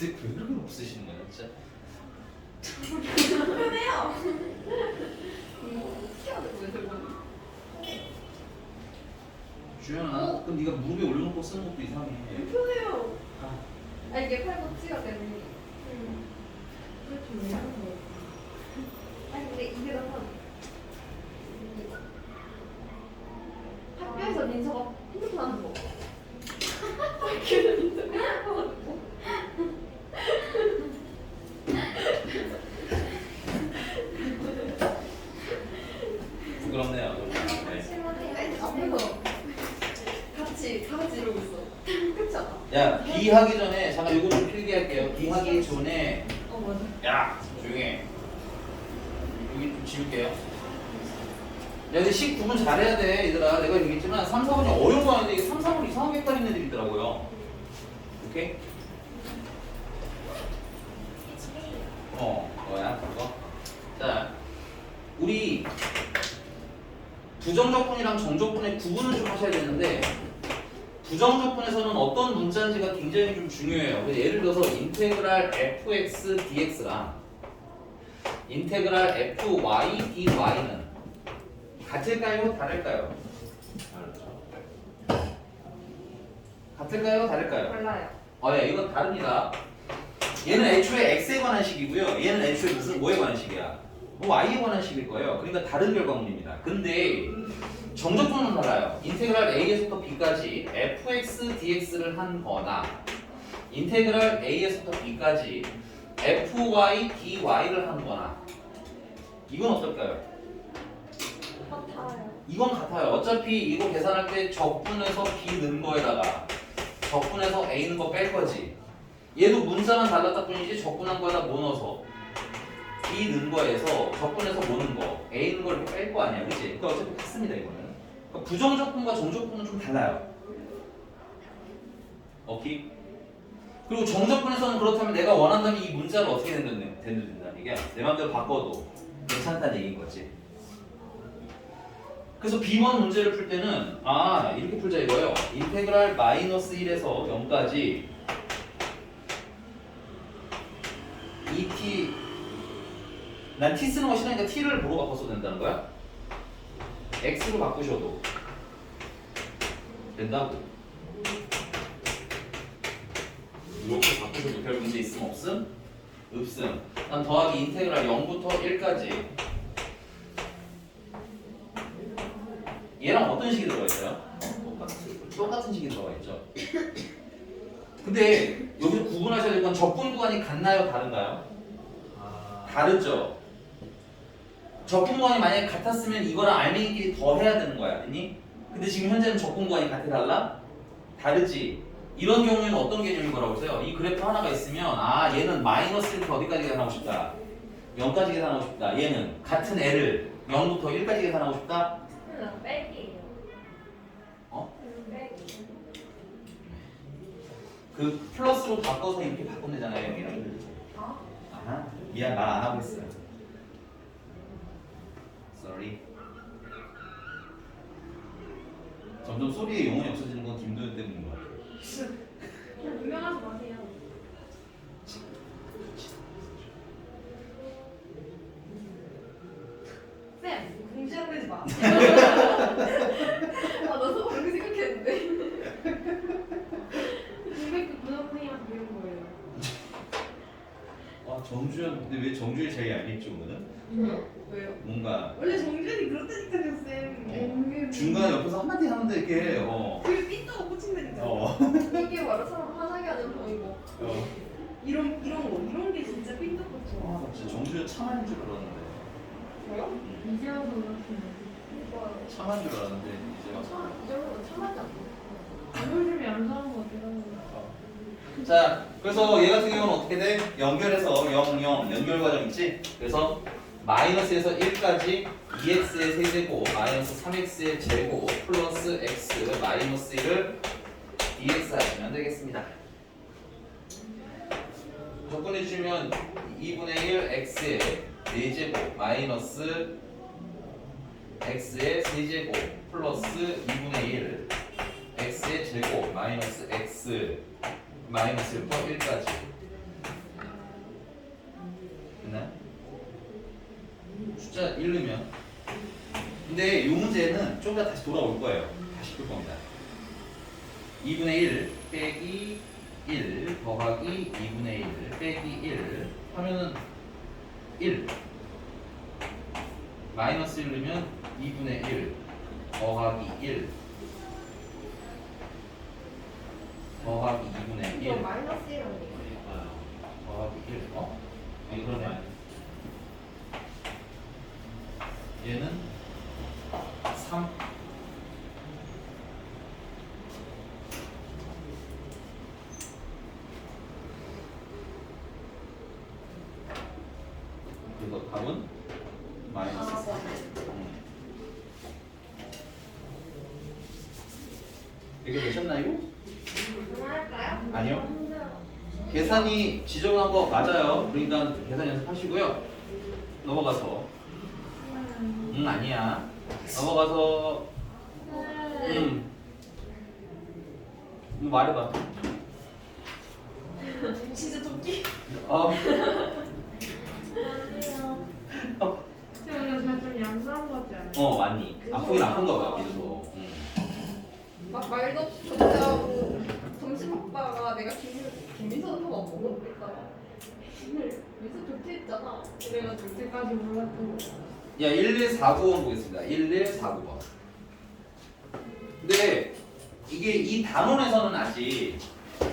왜 그렇게 없으시는 거야 진짜? 편해요. 어떻게 하는 거야 저거? 주연아, 그럼 네가 무릎에 올려놓고 쓰는 것도 이상해. 편해요. 아 이게 팔꿈치가 때문에. 그렇게 왜 하는 거야? 아니 근데 이게 너무 학교에서 민서가 핸드폰 하는 거. 학교에서 민서가 핸드폰 하는 거. 부끄럽네요. 네. 실망해. 앞에서 같이 이러고 있어. 그렇지 않아? 야, B 하기 전에 잠깐 이거 좀 필기할게요. B 하기 전에 맞아. 야, 조용히 해. 여기 좀 지울게요. 야, 근데 19분 잘해야 돼, 얘들아. 내가 얘기했지만 3, 4분이 어려운 거 아닌데 이게 3, 4분 이상하게 헷갈리는 애들이 있더라고요. 오케이? 뭐야, 그거? 자, 우리 부정적분이랑 정적분의 구분을 좀 하셔야 되는데 부정적분에서는 어떤 문자인지가 굉장히 좀 중요해요. 그래서 예를 들어서 인테그랄 fx dx랑 인테그랄 fy dy는 같을까요? 다를까요? 같을까요? 다를까요? 달라요. 예, 이건 다릅니다. 얘는 애초에 x에 관한 식이고요. 얘는 애초에 무슨 뭐에 관한 식이야? y에 관한 식일 거예요. 그러니까 다른 결과물입니다. 근데 정적분은 달라요. 인테그랄 a에서부터 b까지 fx dx를 한 거나 인테그랄 a에서부터 b까지 fy dy를 한 거나 이건 어떨까요? 같아요. 이건 같아요. 어차피 이거 계산할 때 적분해서 b 넣은 거에다가 적분해서 a 넣은 거 뺄 거지. 얘도 문자만 달랐다 뿐이지 적분한 거에다 뭐 넣어서 b 넣은 거에서 적분해서 뭐 넣은 거 a 넣은 걸 이렇게 뺄 거 아니야, 그치? 그러니까 어차피 같습니다, 이거는. 그러니까 부정적분과 정적분은 좀 달라요. 오케이? 그리고 정적분에서는 그렇다면 내가 원한다면 이 문자를 어떻게 된다 이게 내 맘대로 바꿔도 괜찮다는 얘기인 거지. 그래서 B번 문제를 풀 때는 이렇게 풀자 이거예요. 인테그랄 마이너스 1에서 0까지 ET 난 T 쓰는 거 싫으니까 T를 뭐로 바꿔서 된다는 거야? X로 바꾸셔도 된다고. 이렇게 바꾸셔도 별 문제 있음 없음? 없음. 난 더하기 인테그랄 0부터 1까지 얘랑 어떤 식이 들어가 있어요? 똑같은 식이 들어가 있죠. 근데 여기서 구분하셔야 될 건 적분 구간이 같나요? 다른가요? 다르죠. 적분 구간이 만약에 같았으면 이거랑 알맹이끼리 더 해야 되는 거야, 아니? 근데 지금 현재는 적분 구간이 같아 달라? 다르지. 이런 경우에는 어떤 개념인 거라고 써요? 이 그래프 하나가 있으면 얘는 마이너스 이렇게 어디까지 계산하고 싶다. 0까지 계산하고 싶다. 얘는 같은 애를 0부터 1까지 계산하고 싶다. 백이에요. 백이. 그 플러스로 바꿔서 이렇게 바꾸면 되잖아요, 여기를. 아하, 미안, 말 안 하고 있어요. Sorry. 점점 소리에 영혼이 없어지는 건 김도현 때문인 것 같아요. 그냥 유명하지 마세요. 쌤, 공지하고 그러지 마. 나도 그렇게 생각했는데. 공백도 부장님한테 배운 거예요. 정주현, 근데 왜 정주현이 제일 얄밉지 오늘은? 왜요? 뭔가 원래 정준이 그렇다니까요, 쌤. 중간 옆에서 한마디 하는데 이렇게 그게 삐뚤어 꽂힌다니까. 이게 바로 사람 화나게 하는 방이고. 이런 게 진짜 삐뚤어 꽂혀. 나 진짜 정주현 참한 줄 알았는데. 뭐요? 이제 와서 그렇구나. 참한 줄 알았는데 이제 와서. 이 정도면 참하지 않나? 요즘에 안 사는 거 같아요. 자, 그래서 얘 같은 경우는 어떻게 돼? 연결해서 0, 0 연결 과정 있지? 그래서 마이너스에서 1까지 2x의 세제곱 마이너스 3x의 제곱 플러스 x 마이너스 1을 dx 하시면 되겠습니다. 조건해 주시면 2분의 1 x의 4제곱 마이너스 x의 세제곱 플러스 2분의 1 x의 제곱 마이너스 x 마이너스 1부터 1까지 숫자 1 넣으면. 근데 이 문제는 좀 이따 다시 돌아올 거예요. 다시 풀 겁니다. 2분의 1 빼기 1 더하기 2분의 1 빼기 1 하면은 1 마이너스 1 넣으면 2분의 1 더하기 1 더하기 2분의 1 이거 마이너스 1이라는 더하기 1 아니 그러네. 얘는 3 그래서 답은 마이너스 4. 이게 되셨나요? 그만할까요? 아니요. 계산이 지정한 거 맞아요. 그러니까 계산 연습하시고요. 넘어가서 아니야. 넘어가서 뭐 말해봐. 진짜 토끼. 어. 오늘 살좀 양수한 것 같지 않아요? 맞니. 아프긴 아픈가 봐. 믿어서. 막 말도 없이 존재하고 점심 먹다가 내가 김민서는 한번 먹어보겠다. 오늘 민서 조퇴했잖아. 그래가지고 그때까지 몰랐던 거. 야 11495번 보겠습니다. 11495번. 근데 이게 이 단원에서는 아직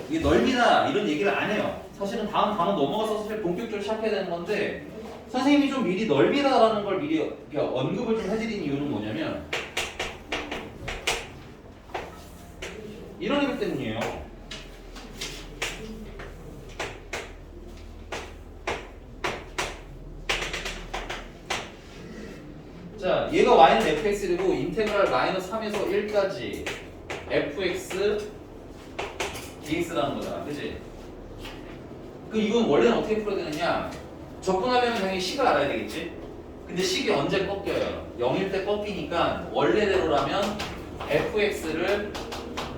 이게 넓이다 이런 얘기를 안 해요. 사실은 다음 단원 넘어가서 사실 본격적으로 시작해야 되는 건데 선생님이 좀 미리 넓이다라는 걸 미리 이렇게 언급을 좀 해드린 이유는 뭐냐면 이런 이유 때문이에요. 자, 얘가 y는 fx이고 인테그랄 마이너스 3에서 1까지 fx dx라는 거잖아, 그치? 그 이건 원래는 어떻게 풀어야 되느냐? 접근하려면 당연히 식을 알아야 되겠지? 근데 식이 언제 꺾여요? 0일 때 꺾이니까 원래대로라면 fx를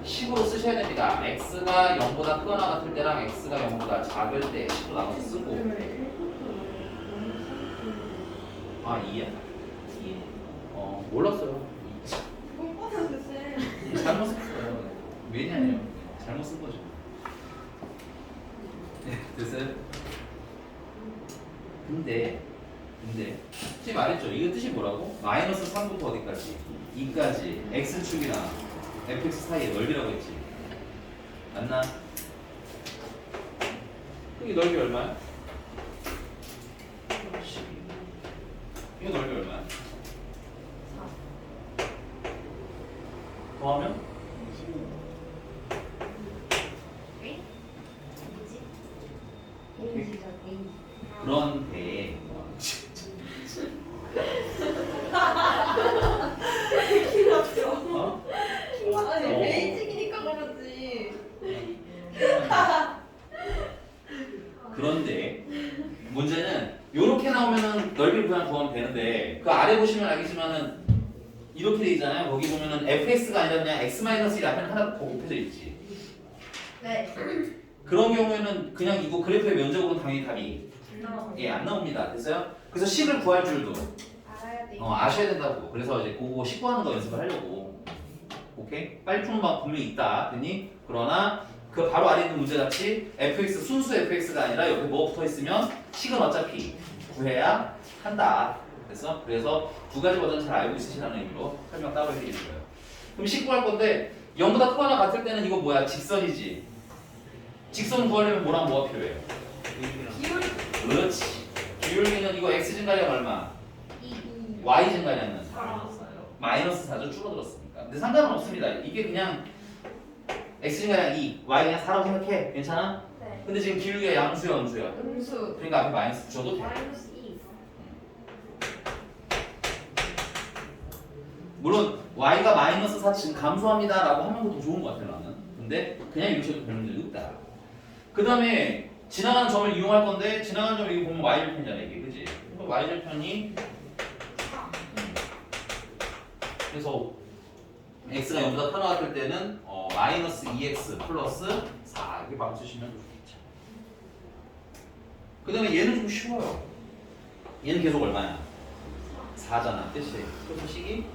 식으로 쓰셔야 됩니다. x가 0보다 크거나 같을 때랑 x가 0보다 작을 때 식으로 나눠서 쓰고 아 2야? 2 몰랐어요. 뻔뻔한 쌤. 잘못 썼어요. 왜냐면 잘못 쓴 거죠. 네, 됐어요? 근데 지금 말했죠. 이거 뜻이 뭐라고? 마이너스 3부터 어디까지? 2까지 x축이랑 fx 사이의 넓이라고 했지. 맞나? 이 넓이 얼마야? 12. 이거 넓이 얼마야? 4. 더하면? 그런데 어? 아니 베이직이니까 그러지. 그런데 문제는 이렇게 나오면은 넓이를 그냥 구하면 되는데 그 아래 보시면 알겠지만은 이렇게 돼 있잖아요. 거기 보면은 fx가 아니라 그냥 x-1 앞에 하나 더 곱해져 있지. 네. 그런 경우에는 그냥 이거 그래프의 면적으로는 당연히 답이 안 나옵니다. 됐어요? 그래서 식을 구할 줄도 알아야 돼. 아셔야 된다고. 그래서 이제 그거 식 구하는 거 연습을 하려고. 오케이? 빨리 푸는 방법 분명히 있다. 됐니? 그러나 그 바로 아래 있는 문제 같이 fx 순수 fx가 아니라 옆에 뭐 붙어 있으면 식은 어차피 구해야 한다. 그래서 두 가지 버전 잘 알고 있으시라는 의미로 설명 따로 해드리는 거예요. 그럼 식 구할 건데 0보다 크거나 같을 때는 이거 뭐야? 직선이지. 직선 구하려면 뭐랑 뭐가 필요해요? 기울. 그렇지. 기울기는 이거 x 증가량 얼마? y 증가량은 마이너스 4죠. 줄어들었으니까. 근데 상관은 없습니다. 이게 그냥 x 증가량 2, y 그냥 4라고 생각해. 괜찮아? 네. 근데 지금 기울기가 양수야, 음수야. 음수. 그러니까 앞에 마이너스 붙여도 돼. 마이너스 2. 물론 y가 마이너스 4 지금 감소합니다 라고 하는 것도 좋은 것 같아 나는. 근데 그냥 이렇게 해도 별 문제는 없다. 그 다음에 지나가는 점을 이용할 건데 지나가는 점을 이거 보면 y절편이잖아 이게, 그지? 그럼 y절편이 그래서 x가 0보다 크거나 같을 때는 마이너스 2x 플러스 4 이렇게 바로 쓰시면 좋겠죠. 그 다음에 얘는 좀 쉬워요. 얘는 계속 얼마야? 4잖아. 그치? 그래서 식이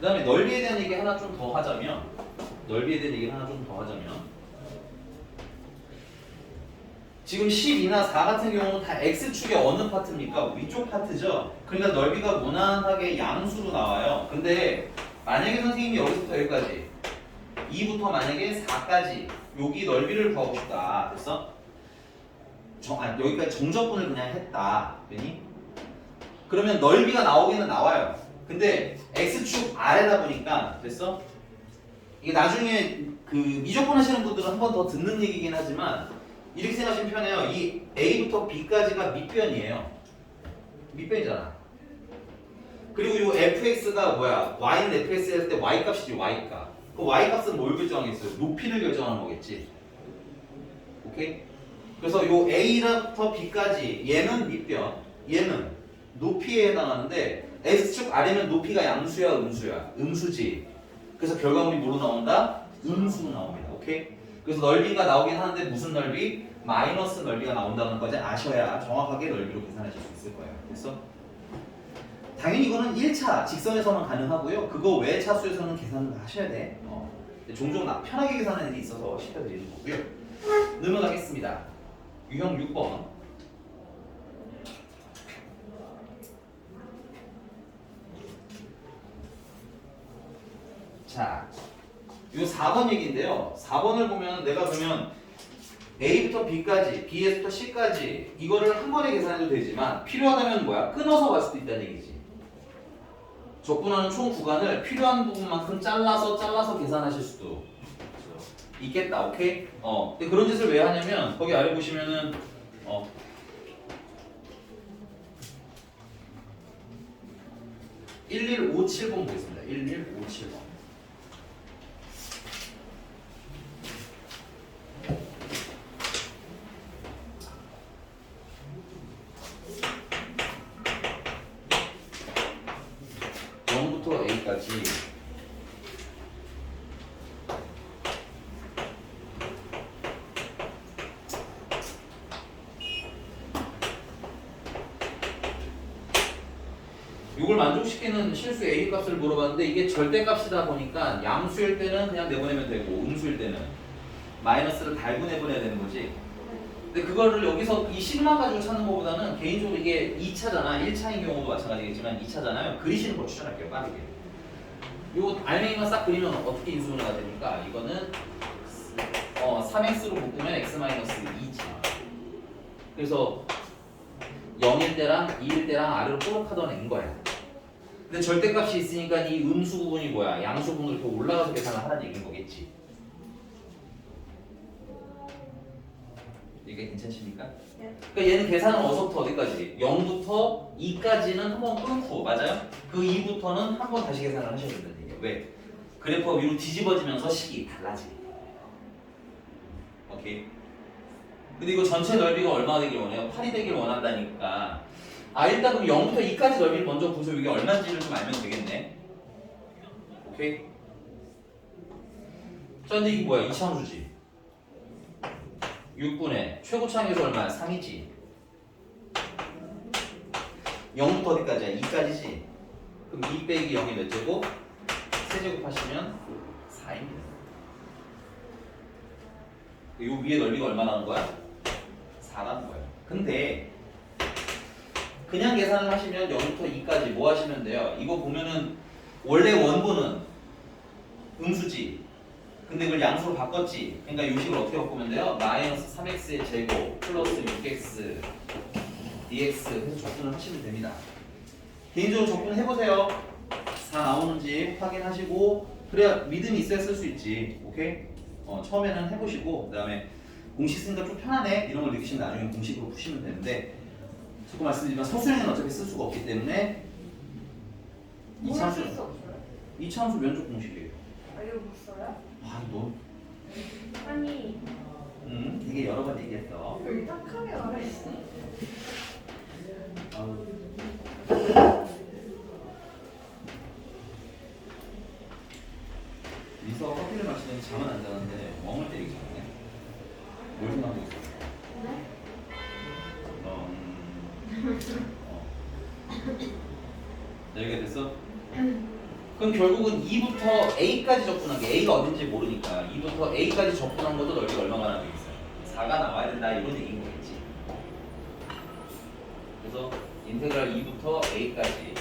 그 다음에 넓이에 대한 얘기 하나 좀 더 하자면 지금 12나 4 같은 경우는 다 X축의 어느 파트입니까? 위쪽 파트죠? 그러니까 넓이가 무난하게 양수로 나와요. 근데 만약에 선생님이 여기서부터 여기까지 2부터 만약에 4까지 여기 넓이를 구하고 싶다. 됐어? 여기까지 정적분을 그냥 했다. 그니? 그러면 넓이가 나오기는 나와요. 근데 X축 아래다 보니까 됐어? 이게 나중에 그 미적분 하시는 분들은 한 번 더 듣는 얘기긴 하지만 이렇게 생각하시면 편해요. 이 A부터 B까지가 밑변이에요. 밑변이잖아. 그리고 이 fx가 뭐야? y는 fx 했을 때 y 값이지, y 값. 그 y 값은 뭘 결정하겠어요? 높이를 결정하는 거겠지. 오케이? 그래서 요 a부터 b까지 얘는 밑변, 얘는 높이에 해당하는데 x축 아래면 높이가 양수야, 음수야? 음수지. 그래서 결과물이 뭐로 나온다? 음수로 나옵니다. 오케이? 그래서 넓이가 나오긴 하는데 무슨 넓이? 마이너스 넓이가 나온다는 것까지 아셔야 정확하게 넓이로 계산하실 수 있을 거예요. 됐어? 당연히 이거는 1차 직선에서만 가능하고요. 그거 외 차수에서는 계산을 하셔야 돼. 종종 편하게 계산하는 일이 있어서 시켜드리는 거고요. 넘어가겠습니다. 유형 6번. 자, 요 4번 얘기인데요. 4번을 보면 내가 그러면 A부터 B까지, B에서부터 C까지 이거를 한 번에 계산해도 되지만 필요하다면 뭐야? 끊어서 갈 수도 있다는 얘기지. 적분하는 총 구간을 필요한 부분만큼 잘라서 계산하실 수도 있겠다. 오케이? 근데 그런 짓을 왜 하냐면 거기 아래 보시면은 1157번 보겠습니다. 1157번. A까지 이걸 만족시키는 실수 A 값을 물어봤는데 이게 절대값이다 보니까 양수일 때는 그냥 내보내면 되고 음수일 때는 마이너스를 달고 내보내야 되는 거지. 근데 그거를 여기서 이 식만 가지고 찾는 것보다는 개인적으로 이게 2차잖아. 1차인 경우도 마찬가지겠지만 2차잖아요. 그리시는 걸 추천할게요. 빠르게. 요 알맹이만 싹 그리면 어떻게 인수분해가 됩니까? 이거는 3x로 묶으면 x-2지. 그래서 0일 때랑 2일 때랑 아래로 뽀록하던 애인 거야. 근데 절대값이 있으니까 이 음수 부분이 뭐야? 양수 부분을 이렇게 올라가서 계산을 하라는 얘기인 거겠지. 이게 괜찮습니까? 네. 그러니까 얘는 계산은 어디서부터 어디까지? 0부터 2까지는 한번 끊고, 맞아요? 그 2부터는 한 번 다시 계산을 하셔야 된다는 얘기예요. 왜? 그래프가 위로 뒤집어지면서 식이 달라지. 오케이? 근데 이거 전체 넓이가 얼마나 되길 원해요? 8이 되길 원한다니까. 일단 그럼 0부터 2까지 넓이를 먼저 구해서 이게 얼마인지를 좀 알면 되겠네. 오케이? 자, 근데 이게 뭐야? 2차함수지. 6분의 최고차항에서 얼마야? 3이지. 0부터 어디까지야? 2까지지. 그럼 2 빼기 0이 몇 제곱? 세제곱 하시면 4입니다. 요 위에 넓이가 얼마 나온 거야? 4라는 거예요. 근데 그냥 계산을 하시면 0부터 2까지 뭐 하시면 돼요? 이거 보면은 원래 원본은 음수지. 근데 그걸 양수로 바꿨지. 그러니까 이 식을 어떻게 바꾸면 돼요? 마이너스 3x의 제곱 플러스 6x dx 해서 적분을 하시면 됩니다. 개인적으로 적분 해보세요. 4 나오는지 확인하시고 그래야 믿음이 있어야 쓸 수 있지. 오케이? 처음에는 해보시고 그 다음에 공식 쓰니까 좀 편하네 이런 걸 느끼시면 나중에 공식으로 푸시면 되는데 자꾸 말씀드리지만 서술에는 어차피 쓸 수가 없기 때문에 이차함수 면적 공식이에요. 이거 못 써요? 너 아니 되게 여러 번 얘기했어. 여기 딱하게 말했어. 아우. 미서 멍을 때리기 전에 뭘 생각하고 있어? 네? 여기가 됐어? 그럼 결국은 2부터 A까지 접근한 게 A가 어딘지 모르니까 2부터 A까지 접근한 것도 넓이가 얼마가 나와 있어요? 4가 나와야 된다 이런 얘기인 거겠지. 그래서 인테그랄 2부터 A까지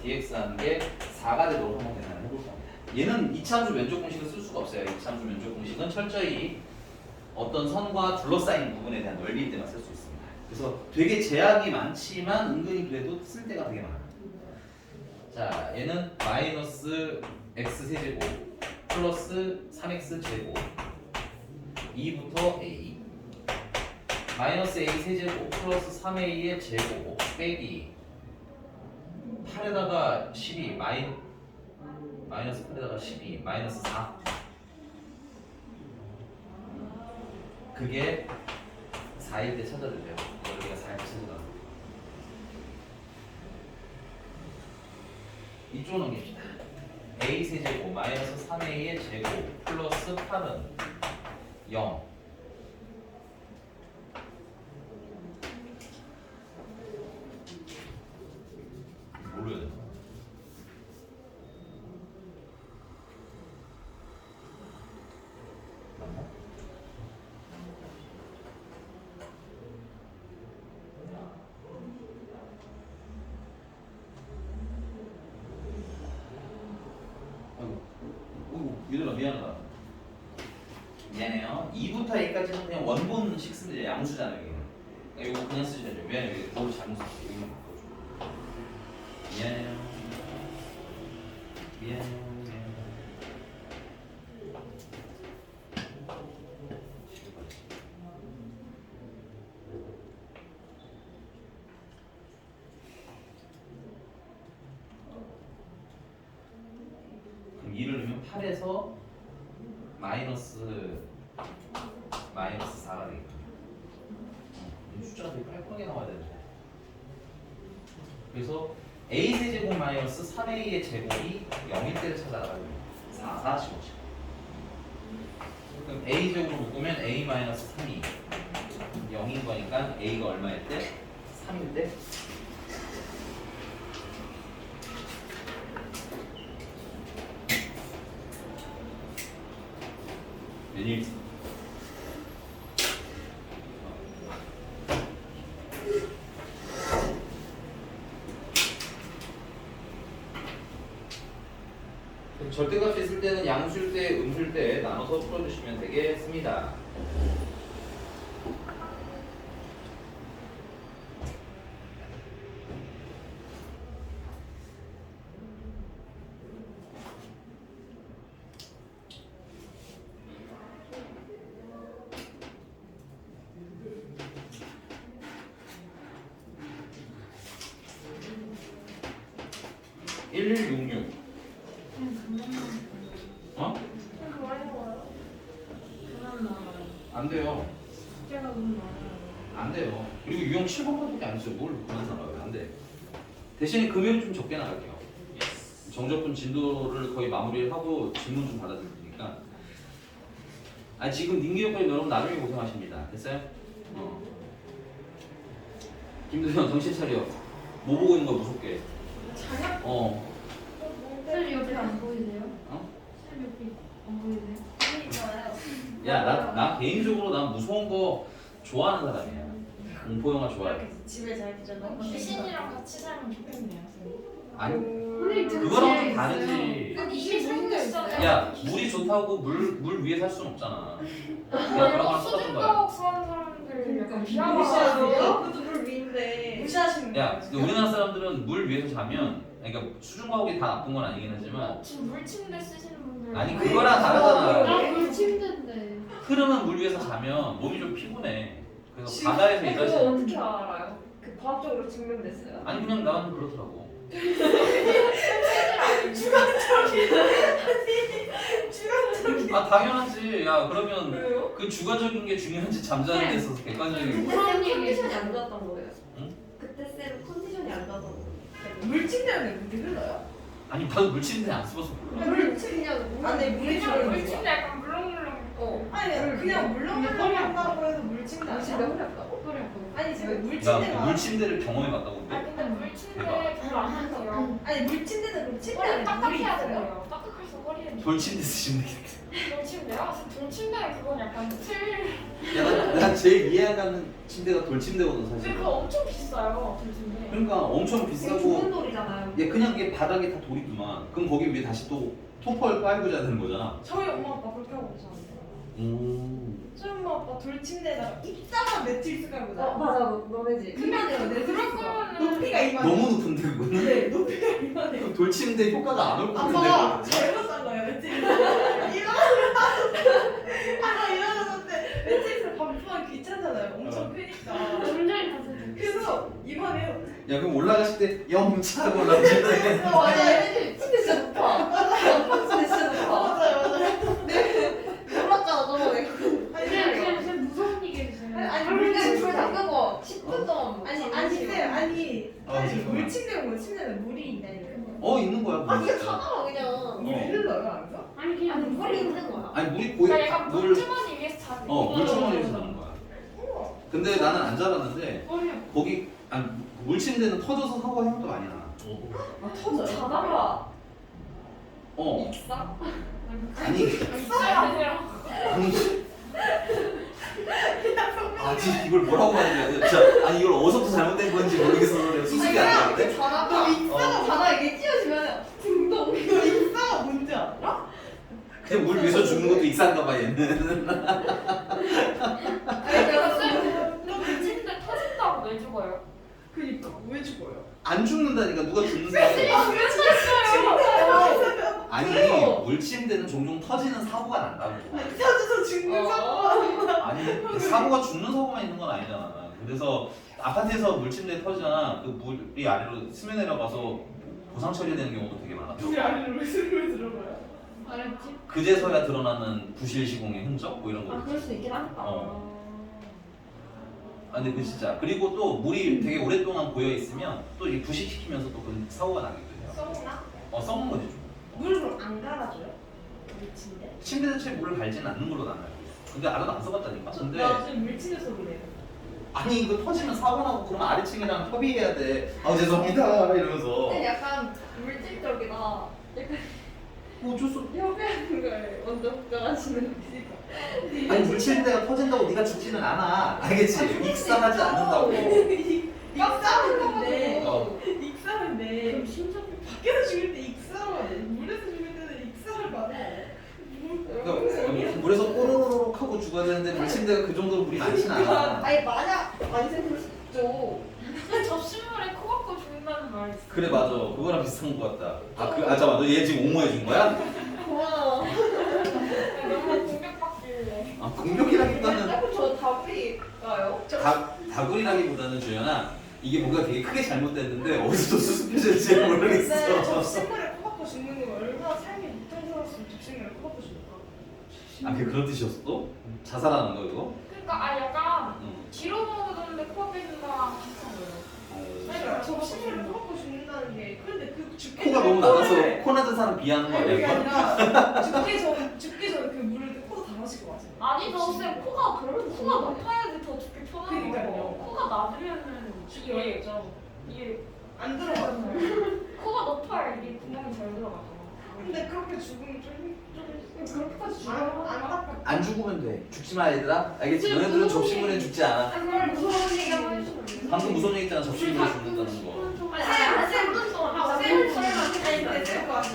dx 하는 게 4가 되도록 한번 계산을 해볼 겁니다. 얘는 이차함수 면적 공식을 쓸 수가 없어요. 이차함수 면적 공식은 철저히 어떤 선과 둘러싸인 부분에 대한 넓이일 때만 쓸 수 있습니다. 그래서 되게 제약이 많지만 은근히 그래도 쓸 때가 되게 많아요. 자, 얘는 마이너스 x 세제곱 플러스 3x 제곱 2부터 a 마이너스 a 세제곱 플러스 3a의 제곱 빼기 8에다가 12 마이너스 8에다가 12 마이너스 4 그게 4일 때 찾아주세요. 여기가 4일 때 찾아가. 이쪽으로 넘깁시다. a 세제곱 마이너스 3a의 제곱 플러스 8은 0 뭘로 해야 되나? 맞나? 아이고, 얘들아 미안하다. 미안해요. 2부터 A까지는 그냥 원본식 쓰면 돼요. 양수잖아요. 여기는. 그러니까 이거 그냥 쓰셔야 돼요. 미안해요. 이거 거울 잘못 썼어요. 여기만 바꿔줘. 미안해요. 미안해요. 그럼 2를 넣으면 8에서 마이너스 4가 되겠다. 숫자가 되게 깔끔하게 나와야 되는데. 그래서 a 세제곱 마이너스 3a의 제곱이 0일 때를 찾아가지고 4, 15. 그럼 a 제곱으로 묶으면 a 마이너스 3이 0인 거니까 a가 얼마일 때? 3일 때? 몇일? 절대값이 있을 때는 양수일 때, 음수일 때 나눠서 풀어주시면 되겠습니다. 어? 안 돼요. 안 돼요. 그리고 유형 7번밖에 안 했어요. 뭘 그만 나가요? 안 돼. 대신에 금요일 좀 적게 나갈게요. 정적분 진도를 거의 마무리하고 질문 좀 받아드릴 테니까. 아 지금 닝기역까지 여러분 나중에 고생하십니다. 됐어요? 김도현 정신 차려. 뭐 보고 있는 거 무섭게. 자요? 쌤 옆에 안 보이세요? 어? 쌤 옆에 안 보이세요? 있잖아요. 야, 나 개인적으로 난 무서운 거 좋아하는 사람이야. 공포 영화 좋아해. 이렇게 집에 잘 있잖아요. 귀신이랑 같이 살면 좋겠네요. 아니, 선생님 그거랑 좀 다르지. 근데 이미 생겼어요. 야, 물이 좋다고 물 위에 살 수는 없잖아. 그냥 그런 거랑 똑같은 거야. 수중가옥 사는 사람들 약간 무시하세요? 비하하세요. 그것도 물 위인데. 무시하시는 야, 거예요. 근데 우리나라 사람들은 물 위에서 자면, 그러니까 수중가옥이 다 나쁜 건 아니긴 하지만, 지금 물침대 쓰시는 분들 아니 그거랑 다르잖아. 나물 침대인데. 흐르는 물 위에서 자면 몸이 좀 피곤해. 그래서 바다에서 그거 일하시는. 어떻게 알아요? 그 과학적으로 증명됐어요. 아니 그냥 나는 그렇더라고. 아 당연하지. 야 그러면 왜요? 그 주관적인 게 중요한지 잠자는 데 있어서 객관적인 거. 그런 컨디션이 안 좋았던 거예요. 응? 그때 쌤 컨디션이 안 좋았던 거예요. 물침대는 물이 흘러요? 아니 나도 물침대 안 써서 몰라. 물침이냐고. 안에 물이 그냥 들어있는 물침대 거야. 약간 물렁물렁. 아니 그냥 물렁물렁한다고 해서 물침대 물침대 아니야? 허리였다고? 아니 지금 나 물침대가 물침대를 경험해봤다고 아 근데. 근데 물침대 별로 안 하세요. 아니 물침대는 그럼 침대 허리 안에 물이 딱딱해야 있어요? 돼요. 딱딱해서 허리에. 돌침대 쓰시면 되겠다. 돌침대요? 돌침대는 그건 약간 틀. 야, 나 제일 이해가는 침대가 돌침대거든 근데 사실. 그거 엄청 비싸요. 돌침대. 그러니까 엄청 이거 비싸고. 좋은 돌이잖아요. 얘 그냥 이게 바닥에 다 돌이구만. 그럼 거기 위에 다시 또 토퍼를 깔고 자야 되는 거잖아. 저희 엄마 아빠 그렇게 하고 계셨는데. 저희 엄마 아빠 돌침대에다가 입다만 매트리스 깔고 자요. 맞아, 너네지. 이만해요. 내 그럴 드레스가. 거면은 높이가 이만해. 너무 높은데 그거는? 네, 높이가 이만해요. 돌침대 효과가 안 올 것 아빠가 같은데. 잘못 산 거예요 매트리스. 아까 일어났는데 매트리스 반품하기 귀찮잖아요. 엄청 크니까. 굉장히 가서. 그래서 이만해요. 야 그럼 올라가실 때 영차고 올라가실 때. 맞아, 얘네들 침대 진짜 높아. 침대 진짜 높아. 맞아요. 놀랐잖아, 저번에. 그냥 진짜 무서운 얘기 해주세요. 아니, 근데 불다 끄고 10분 동안 아니 쌤 아니 아, 아니 죄송해요. 물침대가 뭐 침대는 물이 있다니까요. 있는 거야. 아, 물이. 이게 차가워, 그냥. 물이 흘러요 안서? 아니 그냥 아니, 물이 있는 거야. 아니 물이 고여. 그러니까 약간 물주머니 위에서 자는. 물주머니에서 나는 거야. 근데 나는 안 자봤는데 거기 아니 물침대는 터져서 사고 향도 많이 나. 아 터져요? 자다가 익사? 아니 익사야. 아니. 아직 이걸 뭐라고 해야 돼? 진짜 아니 이걸 어디서부터 잘못된 건지 모르겠어서 내가 수습이 안 되는데. 자다가 이게 찢어지면 등동. 너 익사가 뭔지 알아? 그냥 물 위에서 죽는 것도 익사인가 봐 얘는. 아니, 내가 너 물침대 터진다고 왜 죽어요? 그니까 왜 죽어요? 안 죽는다니까 누가 죽는 사람이. 왜 터졌어요? 아니 물침대는 종종 터지는 사고가 난다고. 터져서 죽는 사고가. 아니 사고가 죽는 사고만 있는 건 아니잖아. 그래서 아파트에서 물침대 터지잖아. 그 물이 아래로 스며 내려가서 보상 처리되는 경우도 되게 많아. 우리 아래로 왜 스르르 들어가요? 알았지? 그제서야 드러나는 부실 시공의 흔적 뭐 이런 거. 그럴 수 있긴 하겠다. 아 근데 그 진짜 그리고 또 물이 되게 오랫동안 고여 있으면 또 이 부식시키면서 또 그 사고가 나거든요. 썩나? 썩는 거지 좀. 물 그럼 안 갈아줘요? 물침대? 침대 자체에 물을 갈지는 않는 걸로 나는 알고 있어. 근데 알아도 안 써봤다니까. 근데 나 지금 물침대에서 그래요. 아니 이거 터지면 사고 나고 그러면 아래층이랑 협의해야 돼. 아 죄송합니다 이러면서. 근데 약간 물질적이다. 약간 뭐 어쩔 수 없. 협의하는 걸 먼저 걱정하시는 거니까. 아니 물침대가 터진다고 네가 죽지는 않아. 알겠지? 익사하지 않는다고. 익사하는데 어. 익사하는데 밖에서 죽을 때 익사하면 물에서 죽을 때는 익사를 받아. 그러니까 물에서 꼬르륵 하고 죽어야 되는데 물침대가 그 정도로 물이 많진 않아. 아니 만약 아니 그럴 수 있죠. 접시물에 코 박고 죽는다는 말 있어. 그래 맞아. 그거랑 비슷한 것 같다. 잠깐만 너 얘 지금 옹호해 준 거야? 고마워. 너무 공격받길래. 아 공격이라기보다는 자꾸 저 답이가요? 다구리라기보다는 주연아 이게 뭔가 되게 크게 잘못됐는데 어디서 또 수습해질지 모르겠어. 근데 접시물에 코 박고 죽는 게 얼마나 삶이 무통스러웠으면 접시물에 코 박고 죽을까? 아 그게 그런 뜻이었어 또? 자살하는 거 이거? 그러니까 약간 응. 뒤로 먹었는데 코 박혀 있는다랑 비슷한 거예요. 그러니까 접시물에 코 박고 죽는다는 게 근데 그 죽기 코가 전에 너무 낮아서 코를- 코 낮은 사람 비하는 거 아니 그게 아니야? 이거? 아니라 죽기 전에 그 물을 코로 다 마실 것 같아요. 아니죠, 쌤. 코가 높아야지 더 죽기 편한 그러니까요. 거예요. 코가 낮으면은 죽기 이게 어렵죠. 이게 안 들어가잖아요. 코가 높아야 이게 구멍이 잘 들어가죠. 근데 그렇게 죽으면 좀 그렇게까지 안타깝다. 안 죽으면 돼. 죽지 마 얘들아. 알겠지? 너네들은 접시물에 죽지 않아. 정말 무서운 얘기 한번 해주면 안 돼요? 방금 무슨 얘기 했잖아. 접시물에 죽는다는 거. 쌤 쌤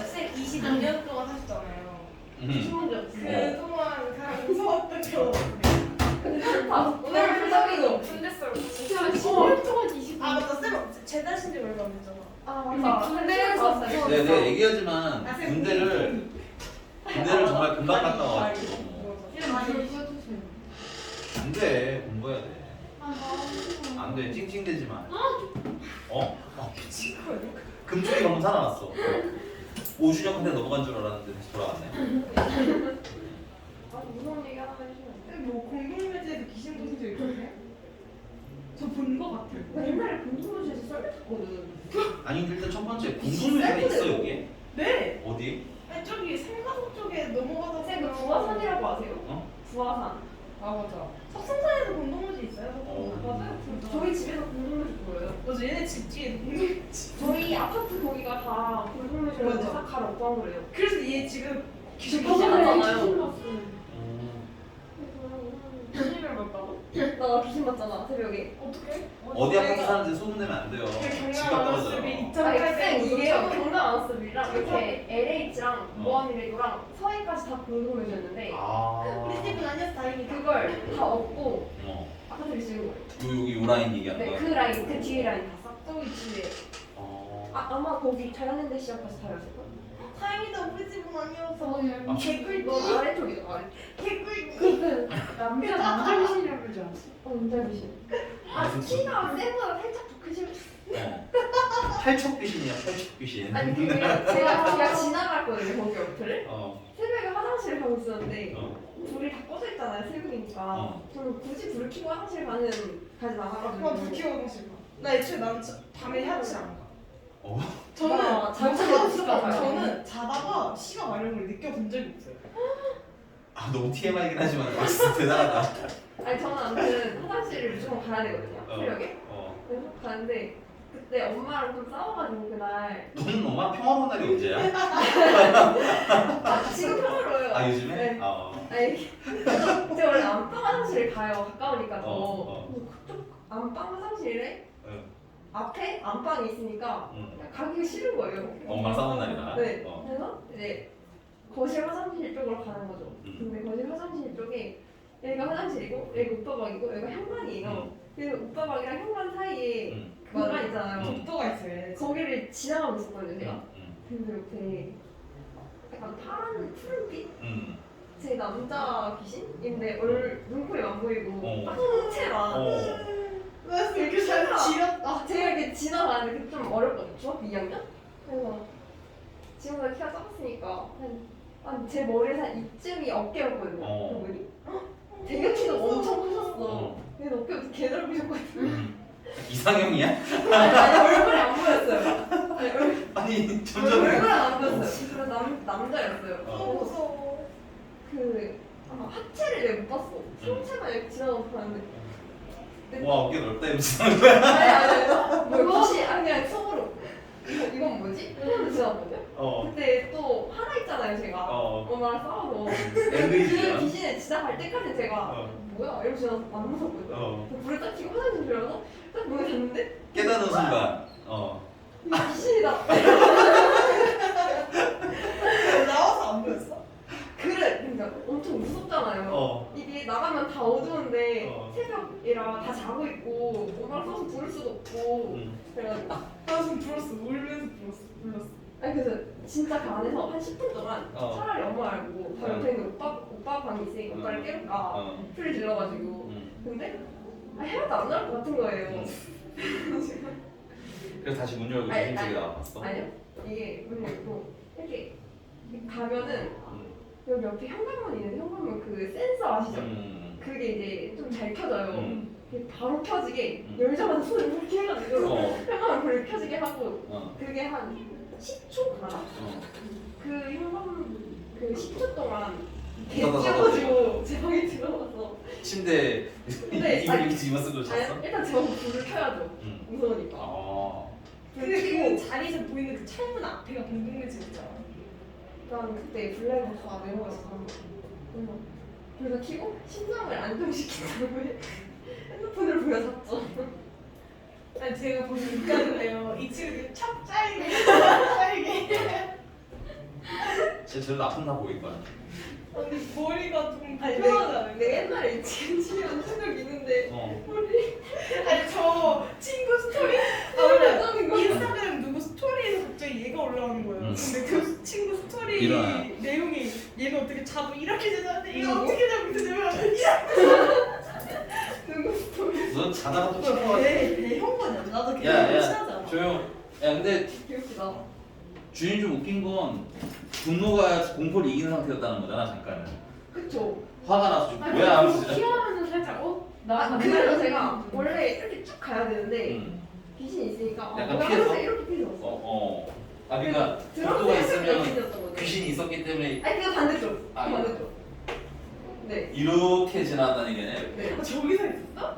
쌤 22년 동안 하셨잖아요. 음. 그동안 가장 무서웠던 경험. 오늘 풀잡이도. 군대 썰. 진짜 10년 동안 20년. 아 맞다 쌤 재단신 지 얼마 안 됐잖아. 아 군대에서 네, 내가 얘기하지만 군대를 정말 금방 갔다 와가지고 안 돼. 공부해야 돼. 안 돼. 찡찡대지 마. 미친. 금쪽이 방금 살아났어. 5주년 한테 넘어간 줄 알았는데 다시 돌아왔네. 무서운 얘기 하나 해주면 안 돼? 뭐 공동묘지에서 귀신 보신 적 있으세요? 저 본 거 같아요. 나 옛날에 공동묘지에서 썰매 탔거든. 아니 일단 첫 번째 공동묘지가 있어 여기에? 네. 어디? 아니 저기 생가동 쪽에 넘어가다 쌤그 부화산이라고 아세요? 어? 부화산. 아 맞아. 석성산에도 공동묘지 있어요. 맞아요. 저희 집에서 공동묘지 보여요. 맞아 얘네 집 뒤에 공동묘지. 저희 아파트 거기가 다 공동묘지라고 맞아. 싹 갈아엎고 그래요. 그래서 얘 지금 귀신 봤잖아요. 봤잖아요. 귀신을 봤다고? 나 귀신 봤잖아 새벽에. 어떻게? 어디 아파트 사는지 소문내면 안 돼요. 경남 집값 아나운서비 떨어져요. 2008년 이게요 경남 아나운서비랑 이렇게 LH랑 어. 모함이래도랑 서해까지 다 공동묘지였는데 아. 우리 집은 아니었어 다행이다. 그걸 다 얻고 어. 아파트를 지은 거예요. 여기 요 라인 얘기하는 네, 거야? 그 라인, 그 뒤에 라인 다 싹둑이 집에. 어. 아마 거기 자연현대 시합까지 다 열었을 거예요. 다행이다 우리 집은 아니어서. 아, 개꿀 너 아래쪽이죠, 아래. 개꿀. 그 남자 귀신이라고 그러지 않았어? 남자 귀신. 아, 키가 쌤보다 살짝 더 크실. 어. 팔척 귀신이야, 팔척 귀신. 아니 그게 제가 그냥 지나갔거든요 거기 옆을. 어. 새벽에 화장실을 가고 있었는데 어. 불이 다 꺼져 있잖아요 새벽이니까. 어. 저는 굳이 불을 켜고 화장실 가지 않아가지고. 아빠 불 켜고 가실 거. 나 애초에 난 밤에 화장실 안 가. 어. 저는 잠깐 저는 자다가 시가 마른 걸 느껴본 적이 없어요. 아, 너무 TMI긴 하지만 진짜 대단하다. 아니 저는 아무튼 화장실을 무조건 가야 되거든요 새벽에. 어. 그래서 가는데 그때 엄마랑 좀 싸워가지고 그날. 너는 엄마 평화로운 날이 언제야? 아 지금 평화로워요. 아, 요즘에? 네. 어. 아니 제가 원래 안방 화장실을 가요 가까우니까 더. 어. 그쪽 안방 화장실에 어. 앞에 안방이 있으니까 응. 그냥 가기가 싫은 거예요. 엄마 싸운 날이다. 네. 어. 그래서 이제 거실 화장실 쪽으로 가는 거죠. 근데 거실 화장실 쪽에 여기가 화장실이고 여기가 오빠 방이고 여기가 현관이에요. 응. 그래서 오빠 방이랑 현관 사이에 응. 공간 있잖아요. 응. 독도가 있어요. 얘네 집. 거기를 지나가고 있었거든요 제가. 응. 근데 옆에 약간 파란 푸른빛? 응. 제 남자 귀신인데 눈코입 안 보이고 어. 딱 홍채만. 어. 나 이렇게 잘 지렸다. 제가 이렇게 지나가는데 그게 좀 어렵거든요. 중학교 2학년? 그래서 지금보다 키가 작았으니까 제 머리에서 한 이쯤이 어깨였거든요. 어. 그분이. 되게 키도 엄청 크셨어. 어. 근데 어깨부터 개 넓으셨거든요. 이상형이야? 아니 얼굴이 안 보였어요. 아니, 아니, 점점. 얼굴은 안 보였어요. 그래서 남자였어요. 어. 무서워. 그 아마 하체를 내가 못 봤어. 상체만 이렇게 지나가서 봤는데. 와, 어깨 넓다 이러면서 거야. 아니 뭐 혹시 그냥 속으로 이건 뭐지? 이러면서 지나갔거든요. 어. 그때 또 하나 있잖아요 제가. 어. 엄마랑 싸워서 그 앵그리지야. 귀신에 지나갈 때까지 제가 어. 뭐야 이러고 지나서 안 무섭거든요. 어. 불을 딱 켜고 화장실 들어가서 딱 문을 닫는데 깨닫는 순간. 어. 이거 귀신이다. 나와서 안 보였어? 그래 그러니까 엄청 무섭잖아요. 어. 이게 나가면 다 어두운데 어. 새벽이라 다 자고 있고 엄마랑 싸워서 부를 수도 없고 응. 그래가지고 나 지금 불렀어. 울면서 불렀어. 아니 그래서 진짜 그 안에서 한 10분 동안 어. 차라리 엄마 알고 바로 응. 옆에 있는 오빠 방이 있으니까 응. 오빠를 깨울까 어. 소리 질러가지고 응. 근데 해도 안 나올 것 같은 거예요. 그래서 다시 문 열고 아니, 조심스레 아니. 나와봤어. 아니요 이게 문 열고 이렇게 가면은 응. 여기 옆에 현관문 있는데 현관문 그 센서 아시죠? 그게 이제 좀 잘 켜져요. 응. 그게 바로 켜지게 응. 열자마자 손을 이렇게 해가지고 어. 현관문 불을 켜지게 하고 어. 그게 한 10초 가나? 어. 그 현관문 그 10초 동안 개 따다다다 찍어가지고 제 방에 들어가서 침대 근데 이불 이렇게 뒤집어 쓰고 잤어? 아니 일단 제 방에 불을 켜야죠. 응. 무서우니까. 아. 불 근데 켜고 그 자리에서 보이는 그 창문 앞에가 공동묘지 있잖아. 일단 그때 블랙버스가 외워가지고 그래서 키고 심장을 안정시킨 다음에 핸드폰을 보여줬죠. 아니 제가 보기 느꼈는데요. 이 친구 찹짤게 진짜 제일 나쁜 나 보일 거야. 아니 머리가 좀 아니 불편하잖아요. 내가 옛날에 지금 치면 생각 있는데 어. 머리 아니 저 친구 스토리 어쩌는 거야? 인스타그램 누구 스토리에서 갑자기 얘가 올라오는 거예요. 근데 그 친구 스토리 일어나. 내용이 얘가 어떻게 자고 이렇게 되는데 얘가 누구? 어떻게 자고 있냐면 누구 스토리 너 자다가 또 쳐봐. 배형 거냐? 나도 걔 야, 친하잖아. 조용. 야, 근데 기억이다. 주인이 좀 웃긴 건 분노가 공포를 이기는 상태였다는 거잖아, 잠깐은. 그쵸? 화가 나서 좀 뭐야 하면서. 키워하면서 살짝 나 그래서 제가 원래 이렇게 쭉 가야 되는데 응. 귀신이 있으니까 약간 뭐야 피해서? 하면서 이렇게 피해서 어, 어. 아 그러니까 복도가 들어오는 있으면 귀신이었던 거죠. 귀신이 있었기 때문에 아니 그거 반대쪽. 아, 반대쪽. 네. 이렇게 지나갔다는 얘기네. 네. 아, 저기서 있었어?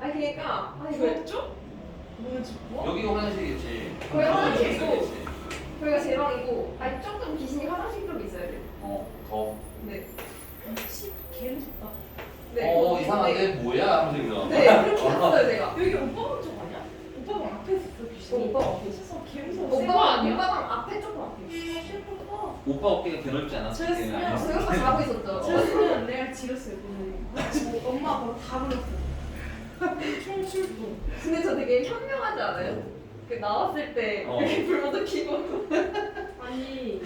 아니 그러니까 아니 왜 그랬죠? 뭐지? 뭐? 여기가 화장실이겠지. 거기 화장실이고. 있어야겠지. 저희가 제 방이고 아니 조금 귀신이 화장실 쪽 있어야 돼. 더. 네. 씨, 개 무섭다. 네. 이상한데 네. 뭐야? 하면서 이러. 네. 그렇게 했어요 제가. 여기 오빠 방 쪽 아니야? 오빠 방 앞에 있었어 귀신이. 오빠 앞에 있었어. 개 무서워. 오빠방 앞에 조금 앞에. 싫어. 오빠 어깨가 개넓지 않았을 때는 저였으면 아니었어. 저희가 자고 있었죠. 저였으면 내가 지렸어요. 그거는. 엄마 아빠 다 불렀어. 총출동. 근데 저 되게 현명하지 않아요? 그 나왔을 때 이렇게 불 먼저 켜고. 아니.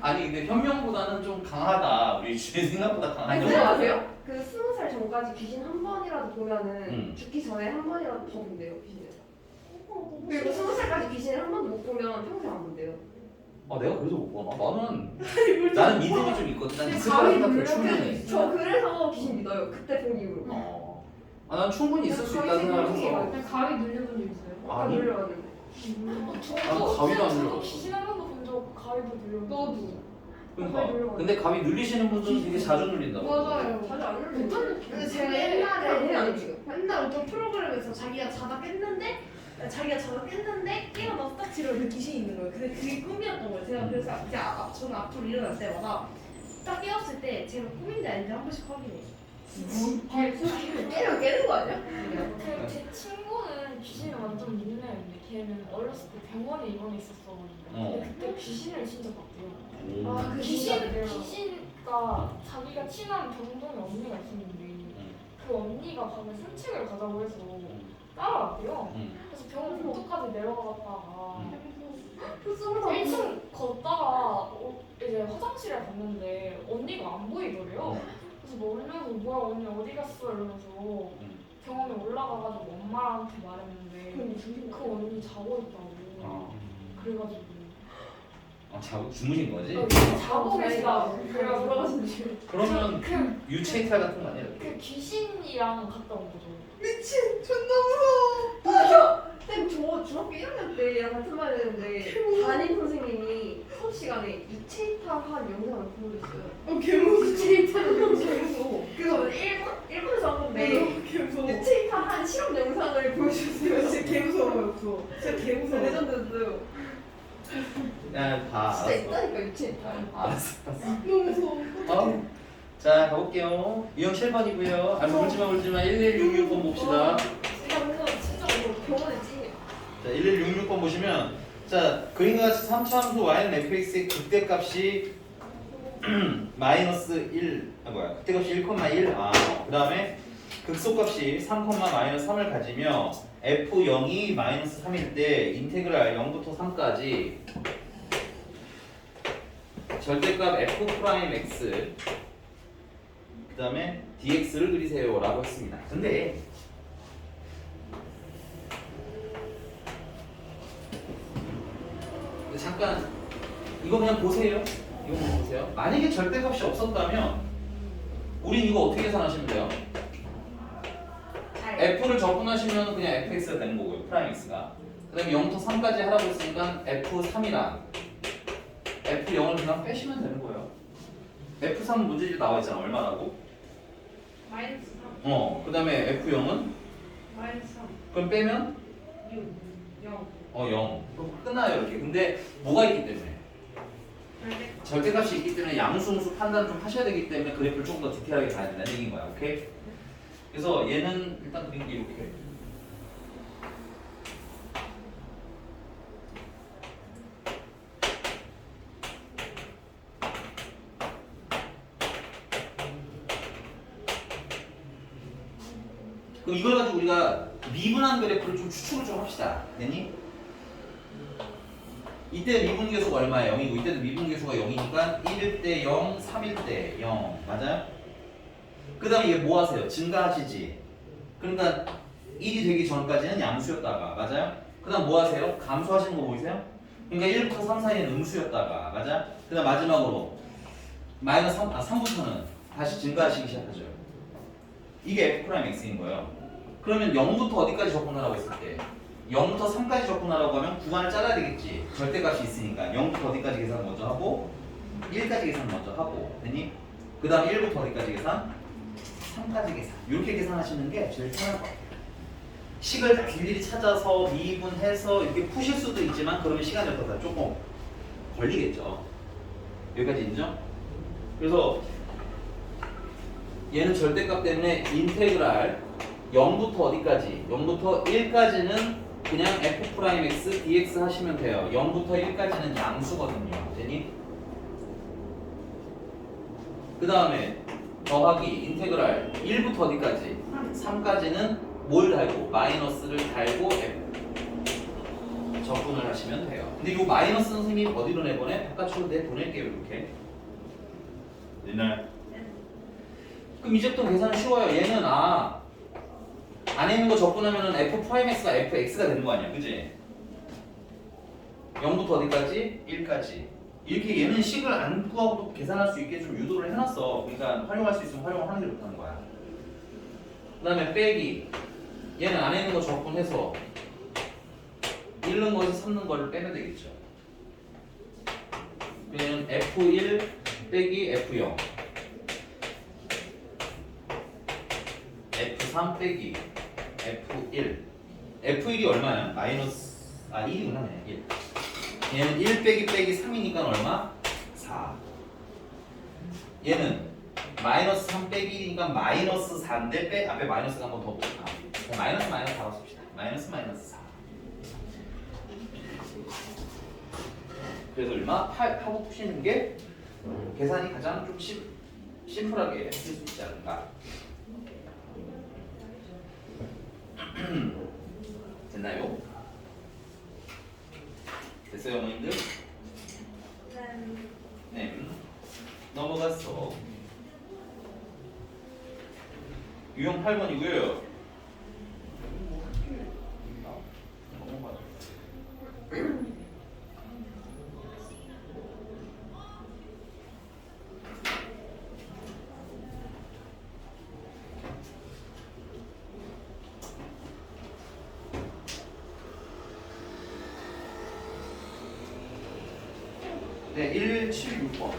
아니 근데 현명보다는 좀 강하다. 우리 주인 생각보다 강한 아니 형. 그거 아세요? 그 20살 전까지 귀신 한 번이라도 보면은 응. 죽기 전에 한 번이라도 더 본대요 귀신을. 그리고 20살까지 귀신을 한 번도 못 보면 평생 안 본대요. 아 내가 그래서 못 보나? 나는 믿음이 좀 있거든. 난 있을 거라 감이 생각해 물려져 충분히. 있어. 저 그래서 귀신 믿어요. 그때 본 이후로. 난 충분히 있을 수 있다는 생각을 했어. 그냥 가위 눌려본 적 있어요? 아까 아니. 놀려왔는데. 나도 가위도 안 눌려. 귀신 한 번도 본 적 없고 가위도 눌려. 너도. 그러니까. 근데 가위 눌리시는 분들은 되게 자주 눌린다고. 맞아요. 자주 안 어떤 눌려. 느낌? 근데 제가 네, 옛날에 안 지금. 맨날 어떤 프로그램에서 자기가 자다 깼는데 깨어나서 딱 지르는 귀신이 있는 거예요. 근데 그게 꿈이었던 거예요. 제가 그래서 이제 저는 앞으로 일어날 때마다 딱 깨었을 때 제가 꿈인지 아닌지 한 번씩 확인해요. 깨면 깨는 거 아니야? 제 친구는 귀신을 완전 믿는 애인데 걔는 어렸을 때 병원에 입원해 있었어가지고 근데 그때 귀신을 진짜 봤대요. 아, 그 귀신과 자기가 친한 병동에 언니가 있었는데 그 언니가 밤에 산책을 가자고 해서 따라왔대요. 그래서 병원 복도까지 내려갔다가 1층 걷다가 이제 화장실에 갔는데 언니가 안 보이더래요. 그래서 놀려서 뭐야 언니 어디 갔어 이러면서 병원에 올라가가지고 엄마한테 말했는데 그 언니 자고 있다고. 그래가지고 주무신 거지? 자고 계시다고. 그래가 그래가지고 돌아가신 줄. 그러면 그 유체이탈 같은 거 아니야? 그 귀신이랑 갔다 온 거죠. 미친, 존나 무서워. 쌤, 저 중학교 1학년 때 얘랑 같은 말 했는데 담임 선생님이 수업 시간에 유체이탈한 영상을 보여줬어요. 개 무서워. 유체이탈한 영상을 그거 일본에서 한 건데 개 무서워. 유체이탈한 실험 영상을 보여줬어요. 진짜 개 무서워요, 그거. 진짜 개 무서워. 레전드였어요. 야, 다 진짜 알았어. 있다니까 유체이탈. 알았어. 너무 무서워. 자, 가볼게요. 유형 7번이고요. 울지마. 1166번 봅시다. 진짜 병원에 찐이야. 자, 1166번 보시면 자, 그림과 같이 3차함수 y는 fx의 극대값이 마이너스 1, 극대값이 1,1. 그 다음에 극소값이 3,-3을 가지며 f0이 마이너스 3일 때 인테그랄 0부터 3까지 절대값 f'(x) 그 다음에 dx를 그리세요 라고 했습니다. 근데 잠깐 이거 그냥 보세요. 이거 그냥 보세요. 만약에 절대값이 없었다면 우린 이거 어떻게 계산하시면 돼요? f를 적분하시면 그냥 fx가 되는 거고요. 프라임 x가. 그 다음에 0부터 3까지 하라고 했으니까 f3이랑 f0을 그냥 빼시면 되는 거예요. f3 문제집 나와 있잖아. 얼마라고? 마이너스 3. 그 다음에 f0은? 마이너스 3. 그럼 빼면? 6. 0. 0. 그럼 끝나요 이렇게. 근데 뭐가 있기 때문에? 절대값이 있기 때문에 양수음수 판단 좀 하셔야 되기 때문에 그래프를 조금 더 디테일하게 봐야 된다는 얘기인 거야. 오케이? 그래서 얘는 일단 그린 게 이렇게. 그럼 이걸 가지고 우리가 미분한 그래프를 좀 추측을 좀 합시다. 됐니? 이때 미분계수가 얼마예요? 0이고 이때도 미분계수가 0이니까 1일 때 0, 3일 때 0. 맞아요? 그 다음에 얘 뭐 하세요? 증가하시지? 그러니까 1이 되기 전까지는 양수였다가 맞아요? 그 다음 뭐 하세요? 감소하시는 거 보이세요? 그러니까 1부터 3 사이는 음수였다가 맞아? 그 다음 마지막으로 마이너스 3부터는 다시 증가하시기 시작하죠. 이게 f'x인 거예요. 그러면 0부터 어디까지 접근하라고 했을 때? 0부터 3까지 접근하라고 하면 구간을 잘라야 되겠지. 절대값이 있으니까 0부터 어디까지 계산 먼저 하고 1까지 계산 먼저 하고 됐니? 그 다음 1부터 어디까지 계산? 3까지 계산. 이렇게 계산하시는 게 제일 편할 것 같아요. 식을 다 일일이 찾아서 미분해서 이렇게 푸실 수도 있지만 그러면 시간이 어떻다 조금 걸리겠죠. 여기까지 인정? 그래서 얘는 절대값 때문에 인테그랄 0부터 어디까지? 0부터 1까지는 그냥 f'x dx 하시면 돼요. 0부터 1까지는 양수거든요. 되니? 그 다음에 더하기 인테그랄 1부터 어디까지? 3까지는 뭘 달고? 마이너스를 달고 적분을 하시면 돼요. 근데 이 마이너스는 선생님이 어디로 내보내? 바깥으로 내보낼게요. 이렇게. 됐나요? 그럼 이제부터 계산 쉬워요. 얘는 안에 있는 거 적분하면은 f'x가 fx가 되는 거 아니야, 그지? 0부터 어디까지? 1까지. 이렇게 얘는 식을 안 구하고도 계산할 수 있게 좀 유도를 해놨어. 그러니까 활용할 수 있으면 활용을 하는 게 좋다는 거야. 그 다음에 빼기. 얘는 안에 있는 거 적분해서 1는 거에서 3는 거를 빼면 되겠죠. 얘는 f1 빼기 f0 f3 빼기 f1 f1이 얼마야? 마이너스 1이구나. 1. 얘는 1 빼기 3이니까 얼마? 4. 얘는 마이너스 3 빼기 1이니까 마이너스 4인데 앞에 마이너스가 한 번 더 붙다. 마이너스 마이너스 4로 씁시다. 마이너스 4. 그래서 얼마? 8 하고 푸시는 게 계산이 가장 좀 심플하게 할 수 있지 않을까. 됐나요? 됐어요, 어머님들? 네. 넘어갔어. 유형 8번이고요. 네, 176번.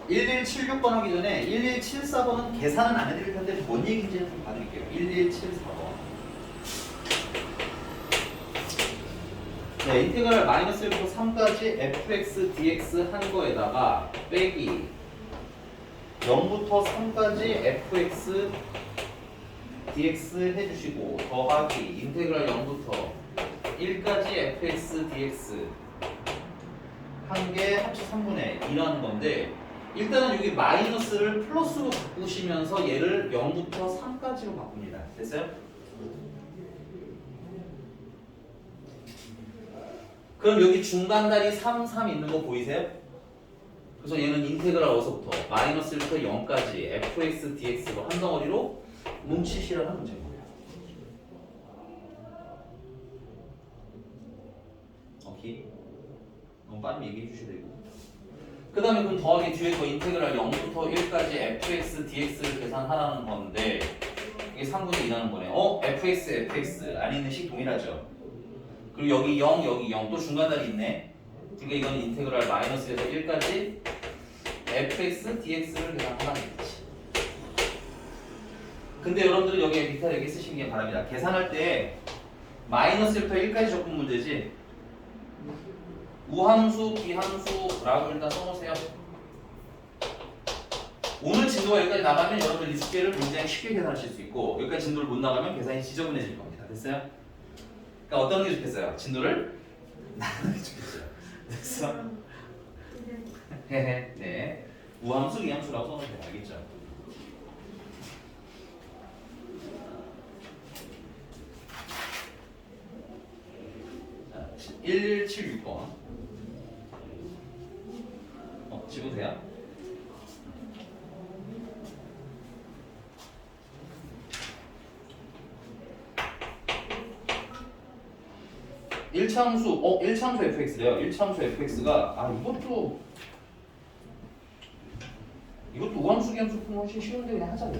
(1176번) 하기 전에 1174번은 계산은 안 해드릴 텐데 뭔 얘기인지는 좀 봐드릴게요. 1174번. 네, 인테그랄 마이너스 1부터 3까지 fx dx 한 거에다가 빼기 0부터 3까지 fx dx 해주시고 더하기 인테그랄 0부터 1까지 fx dx 한 개 합쳐 3분의 2라는 건데 일단은 여기 마이너스를 플러스로 바꾸시면서 얘를 0부터 3까지로 바꿉니다. 됐어요? 그럼 여기 중간다리 3, 3 있는 거 보이세요? 그래서 얘는 인테그랄 어디서부터? 마이너스 1부터 0까지 fx dx로 한 덩어리로 뭉치시라는 문제인 거예요. 오케이? 너무 빠르게 얘기해 주셔야 되고. 그 다음에 그럼 더하기 뒤에 거 인테그랄 0부터 1까지 fx dx를 계산하라는 건데 이게 3분의 2라는 거네. fx 안에 있는 식 동일하죠. 그리고 여기 0 여기 0 또 중간다리 있네. 그러니까 이건 인테그랄 마이너스에서 1까지 fx dx를 계산하라는 거지. 근데 여러분들은 여기에 밑에 이렇게 쓰시는 게 바랍니다. 계산할 때 마이너스부터 1까지 적분 문제지 우함수, 기함수라고 일단 써놓으세요. 오늘 진도가 여기까지 나가면 여러분들 이 숙제를 굉장히 쉽게 계산하실 수 있고 여기까지 진도를 못 나가면 계산이 지저분해질 겁니다. 됐어요? 그러니까 어떤 게 좋겠어요? 진도를 나가는 게 좋겠어요. 됐어? 헤헤, 네. 우함수, 기함수라고 써놓으세요. 알겠죠? 자, 1176번. 집으세요. 일차함수, 일차함수 fx래요. 일차함수 fx가 이것도 기함수 푸는 거 훨씬 쉬운데 그냥 하자.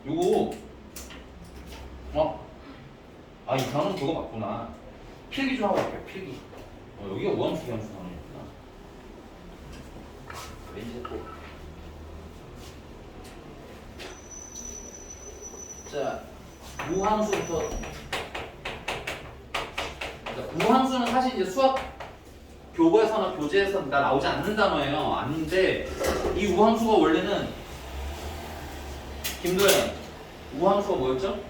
요거 이 단어는 그거 맞구나. 필기 좀 하고 갈게요. 필기. 여기가 우함수 기함수 단어였구나. 왠지 또. 자, 우함수부터. 우함수는 사실 이제 수학 교과서나 교재에서 나오지 않는 단어예요. 아닌데 이 우함수가 원래는 김도현 우함수가 뭐였죠?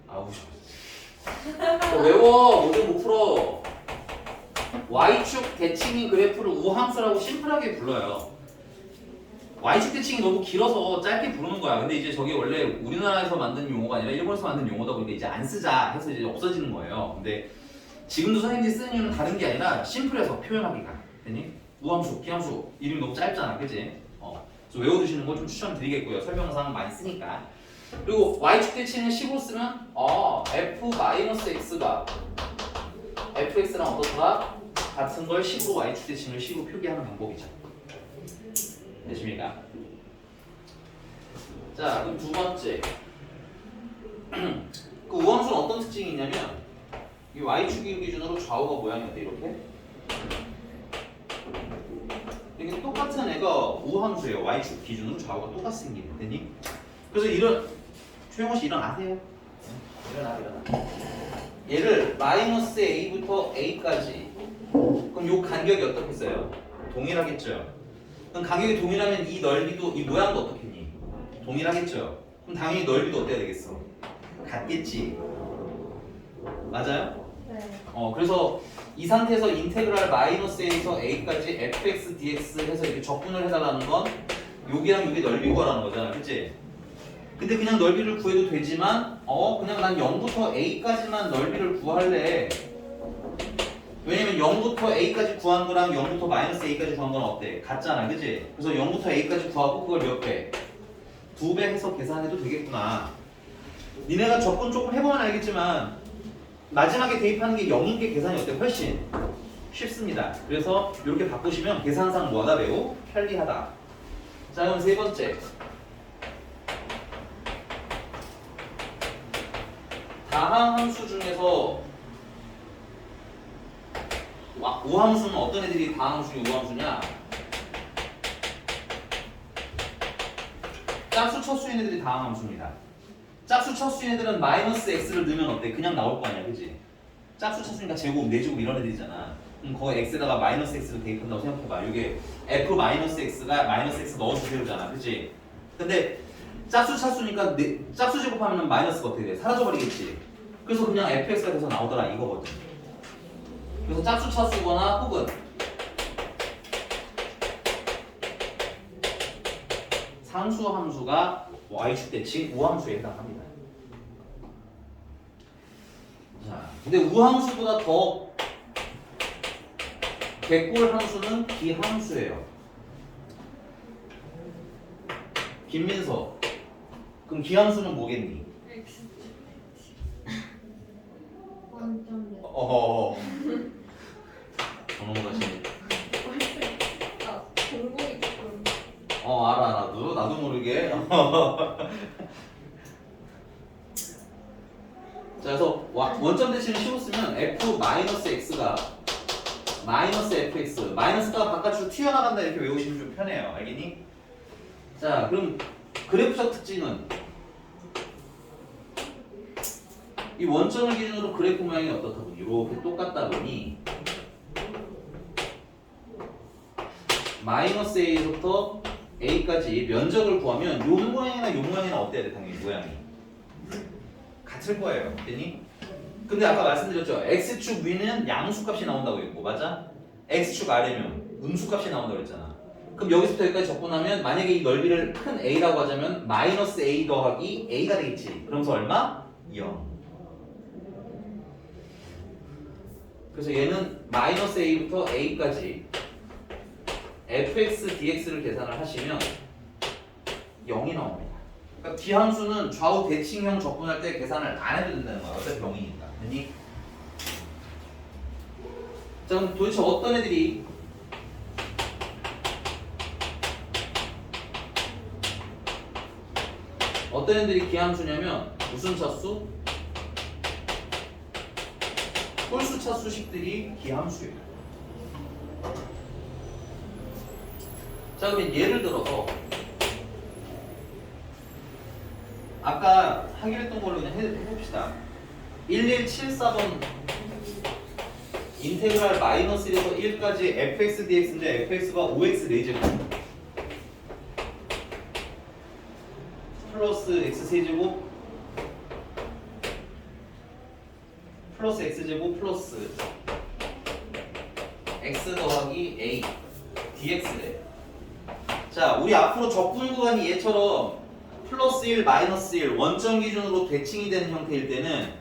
아우 외워 모두 못 풀어. Y축 대칭인 그래프를 우함수라고 심플하게 불러요. Y축 대칭이 너무 길어서 짧게 부르는 거야. 근데 이제 저게 원래 우리나라에서 만든 용어가 아니라 일본에서 만든 용어다 보니까 이제 안 쓰자 해서 이제 없어지는 거예요. 근데 지금도 선생님들이 쓰는 이유는 다른 게 아니라 심플해서 표현하기가. 되니? 우함수, 기함수 이름이 너무 짧잖아, 그치? 그래서 외워두시는 거 좀 추천드리겠고요. 설명상 많이 쓰니까. 그리고 Y축 대칭을 식으로 쓰면 F-X가 fx랑 어떻다? 같은 걸 식으로 Y축 대칭을 식으로 표기하는 방법이죠. 되십니까? 자, 그럼 두 번째. 그 우함수는 어떤 특징이 있냐면 이 Y축 기준으로 좌우가 모양이 어때? 이렇게? 이게 똑같은 애가 우함수예요. Y축 기준으로 좌우가 똑같이 생기는 되니? 그래서 최영호 씨 일어나세요. 일어나. 얘를 마이너스 A부터 A까지. 그럼 요 간격이 어떻겠어요? 동일하겠죠? 그럼 간격이 동일하면 이 넓이도 이 모양도 어떻겠니? 동일하겠죠? 그럼 당연히 넓이도 어때야 되겠어? 같겠지? 맞아요? 네. 그래서 이 상태에서 인테그랄 마이너스 A에서 A까지 fx, dx 해서 이렇게 적분을 해달라는 건 여기랑 여기 넓이 구하라는 거잖아, 그치? 근데 그냥 넓이를 구해도 되지만 그냥 난 0부터 A까지만 넓이를 구할래. 왜냐면 0부터 A까지 구한 거랑 0부터 마이너스 A까지 구한 건 어때? 같잖아, 그치? 그래서 0부터 A까지 구하고 그걸 몇 배? 2배 해서 계산해도 되겠구나. 니네가 적분 조금 해보면 알겠지만 마지막에 대입하는 게 0인 게 계산이 어때? 훨씬 쉽습니다. 그래서 이렇게 바꾸시면 계산상 뭐하다 매우 편리하다. 자, 그럼 세 번째. 다항함수 중에서 우함수는 어떤 애들이 다항함수냐 우함수냐? 짝수 첫수인 애들이 다항함수입니다. 짝수 첫수인 애들은 마이너스 x를 넣으면 어때? 그냥 나올 거 아니야, 그치? 짝수 첫수니까 제곱, 네제곱 이런 애들이잖아. 그럼 거기 x에다가 마이너스 x를 대입한다고 생각해봐. 이게 f 마이너스 x가 마이너스 x 넣어주세요잖아, 그치? 근데 짝수 차수니까 짝수 제곱하면 마이너스가 어떻게 돼? 사라져버리겠지. 그래서 그냥 fx가 돼서 나오더라 이거거든. 그래서 짝수 차수거나 혹은 상수 함수가 y축 대칭 우함수에 해당합니다. 자, 근데 우함수보다 더 개꿀 함수는 기함수예요. 김민서, 그럼 기함수는 뭐겠니? 저놈 같이. 공부이 조금. 알아 나도 모르게. 자, 그래서 원점 대칭을 씌웠으면 f-x가 마이너스 fx 마이너스가 바깥으로 튀어나간다 이렇게 외우시면 좀 편해요. 알겠니? 자, 그럼 그래프적 특징은 이 원점을 기준으로 그래프 모양이 어떻다 보니 이렇게 똑같다 보니 마이너스 a부터 a까지 면적을 구하면 요 모양이나 요 모양이나 어때야 돼? 당연히 모양이 같을 거예요. 됐니? 근데 아까 말씀드렸죠. x축 위는 양수값이 나온다고 했고 맞아? x축 아래면 음수값이 나온다고 그랬잖아. 그럼 여기서부터 여기까지 적분하면 만약에 이 넓이를 큰 a라고 하자면 마이너스 a 더하기 a가 되겠지. 그러면서 얼마? 0. 그래서 얘는 마이너스 a부터 a까지 fx, dx를 계산을 하시면 0이 나옵니다. 그러니까 기함수는 좌우 대칭형 적분할 때 계산을 안 해도 된다는 거야. 어차피 0이니까. 됐니? 자, 그럼 도대체 어떤 애들이 기함수냐면 무슨 차수? 홀수 차수식들이 기함수예요. 자, 그러면 예를 들어서 아까 하기로 했던 걸로 그냥 해봅시다. 1174번 인테그랄 마이너스 1에서 1까지 fx dx인데 fx가 5x 4제곱 플러스 x 세제곱 플러스 x제곱 플러스 x 더하기 a dx래. 자, 우리 앞으로 적분 구간이 얘처럼 플러스 1, 마이너스 1 원점 기준으로 대칭이 되는 형태일 때는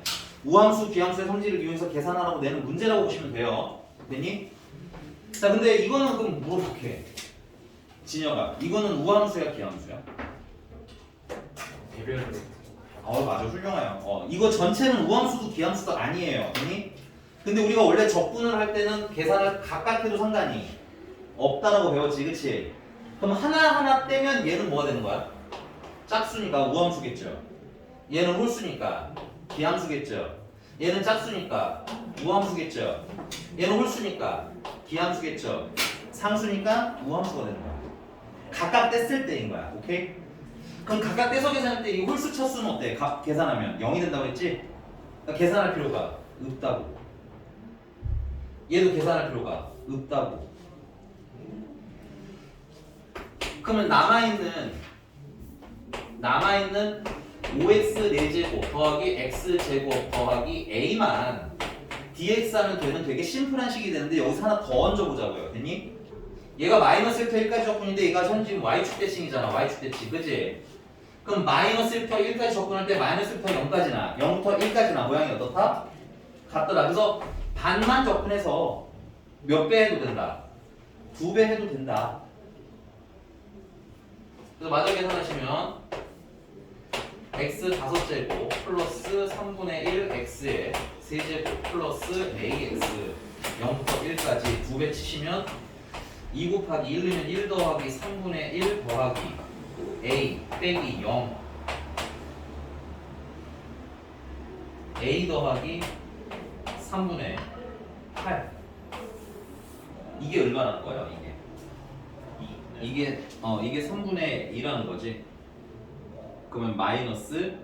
우함수, 기함수의 성질을 이용해서 계산하라고 내는 문제라고 보시면 돼요. 됐니? 자, 근데 이거는 그럼 물어볼게. 진혁아, 이거는 우함수야, 기함수야? 맞아, 훌륭해요. 이거 전체는 우함수도 기함수도 아니에요. 됐니? 근데 우리가 원래 적분을 할 때는 계산을 각각 해도 상관이 없다라고 배웠지, 그치? 그럼 하나하나 떼면 얘는 뭐가 되는 거야? 짝수니까 우함수겠죠. 얘는 홀수니까 기함수겠죠. 얘는 짝수니까 우함수겠죠. 얘는 홀수니까 기함수겠죠. 상수니까 우함수가 되는 거야. 각각 뗐을 때인 거야. 오케이? 그럼 각각 떼서 계산할 때 이 홀수 차수는 어때? 계산하면 0이 된다고 했지? 그러니까 계산할 필요가 없다고. 얘도 계산할 필요가 없다고. 그러면 남아있는 5x 4제곱 더하기 x제곱 더하기 a만 dx 하면 되는 되게 심플한 식이 되는데 여기서 하나 더 얹어보자고요. 됐니? 얘가 마이너스 1부터 1까지 적분인데 얘가 현 지금 y축 대칭이잖아. y축 대칭. 그치? 그럼 마이너스 1부터 1까지 적분할 때 마이너스 1부터 0까지나 0부터 1까지나 모양이 어떻다? 같더라. 그래서 반만 적분해서 몇 배 해도 된다? 2배 해도 된다. 그래서 마저 계산하시면 x 5제곱 플러스 3분의 1 x의 세제곱 플러스 ax 0부터 1까지 2배 치시면 2 곱하기 1이면 1 더하기 3분의 1 더하기 a 빼기 0 a 더하기 3분의 8 이게 얼마나 거예요? 이게 3분의 2라는 거지. 그러면 마이너스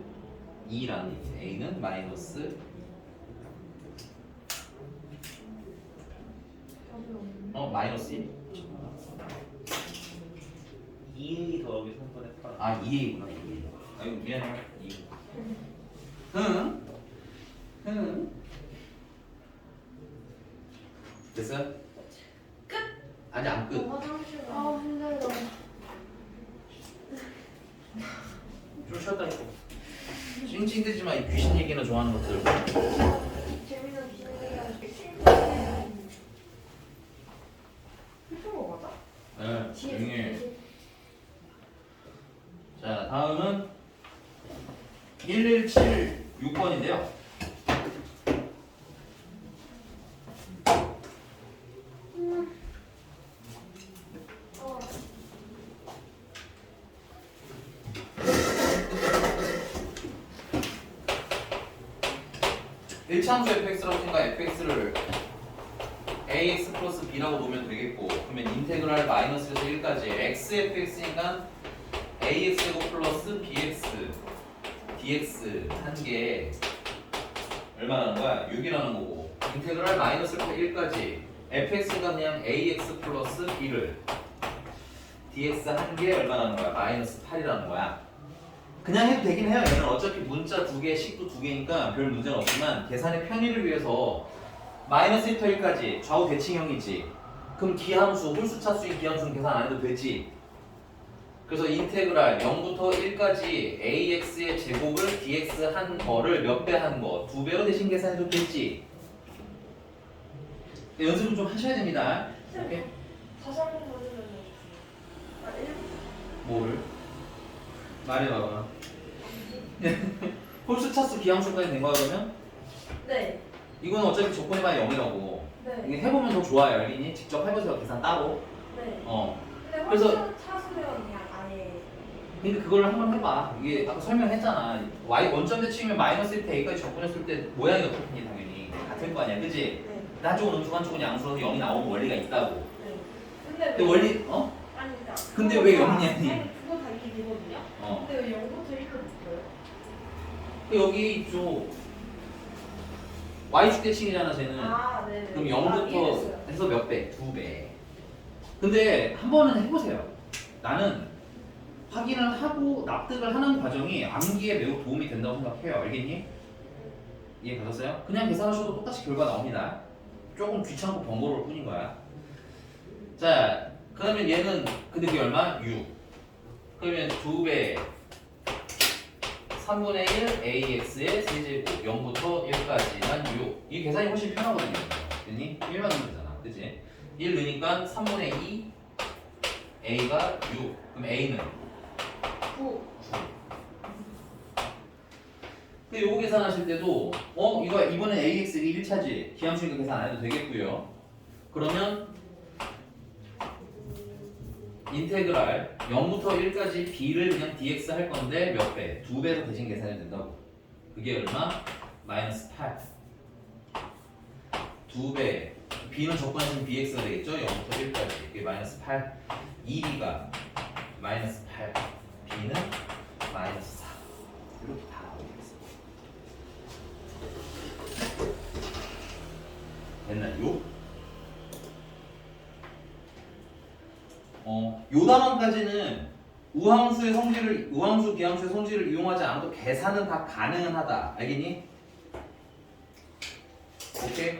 2라는 얘기지. a는 마이너스 마이너스 1 2a 더하기 3분의 8 2a구나 2a. 아이고 미안해 2. 됐어요? 끝. 아니 안 끝. 아 힘들다. 좀 쉬었다 있고. 찡찡대지 마. 이 귀신 얘기나 좋아하는 것들. 재미난 비밀이야. 훑은 거 맞아? 네, 조용히. 자, 다음은 1176번인데요. 일차함수 fx라고 생각 fx를 ax 플러스 b라고 놓으면 되겠고 그러면 인테그랄 마이너스에서 1까지 x fx니까 ax 제곱 플러스 bx dx 한 개 얼마나 하는 거야? 6이라는 거고 인테그랄 마이너스부터 1까지 fx가 그냥 ax 플러스 b를 dx 한 개 얼마나 하는 거야? 마이너스 8이라는 거야. 그냥 해도 되긴 해요. 얘는 어차피 문자 2개, 식도 2개니까 별 문제는 없지만 계산의 편의를 위해서 마이너스 1부터 1까지 좌우 대칭형이지. 그럼 기함수, 홀수 차수인 기함수는 계산 안 해도 되지. 그래서 인테그랄 0부터 1까지 ax의 제곱을 dx 한 거를 몇 배 한 거, 2배로 대신 계산해도 되지. 연습은 좀 하셔야 됩니다. 오케이? 다시 한번 보여주면 뭐를? 말해봐봐. 홀수 차수 기함수까지 된 거야 그러면? 네. 이건 어차피 조건이 봐야 0이라고. 네. 이게 해보면 더 좋아요, 알겠니? 직접 해보세요, 계산 따로. 네. 근데 그래서- 차수면 그냥 아예. 근데 그걸 한번 해봐. 이게 아까 설명했잖아. y 원점 대칭이면 마이너스 1대 a까지 적분했을 때 모양이 어떻겠니 당연히 같을 거 아니야, 그지? 네. 한쪽은 음수, 한쪽은 양수라서 0이 나오는 원리가 있다고. 네. 근데 원리 아니 그러니까 근데 그거 왜 다- 영이냐, 니? 아니, 그거 다 이게 되거든요. 근데 왜 0부터 1로 묶어요? 여기 있죠. y축 대칭이잖아, 쟤는. 아, 네. 그럼 0부터 해서 몇 배? 2배. 근데 한 번은 해보세요. 나는 확인을 하고 납득을 하는 과정이 암기에 매우 도움이 된다고 생각해요. 알겠니? 이해 가셨어요? 그냥 계산하셔도 똑같이 결과 나옵니다. 조금 귀찮고 번거로울 뿐인 거야. 자, 그러면 얘는 근데 그게 얼마? 6. 그러면 2배 3분의 1 AX의 세제곱 0부터 1까지만 6. 이 계산이 훨씬 편하거든요. 그니 1만 넣으면 되잖아. 그치? 1 넣으니까 3분의 2 A가 6. 그럼 A는 9. 근데 요거 계산하실 때도 이거 이번에 AX 이 1차지 기함수니까 계산 안 해도 되겠고요. 그러면 인테그랄 0부터 1까지 b를 그냥 dx 할 건데 몇 배? 2배로 대신 계산이 된다고. 그게 얼마? 마이너스 8. 2배. b는 적분하시면 bx가 되겠죠? 0부터 1까지. 그게 마이너스 8. 2b가 마이너스 8. b는 마이너스 4. 이렇게 다 나오겠습니다. 됐나요? 요 단원까지는 우함수, 기함수의 성질을 이용하지 않아도 계산은 다 가능하다. 알겠니? 오케이?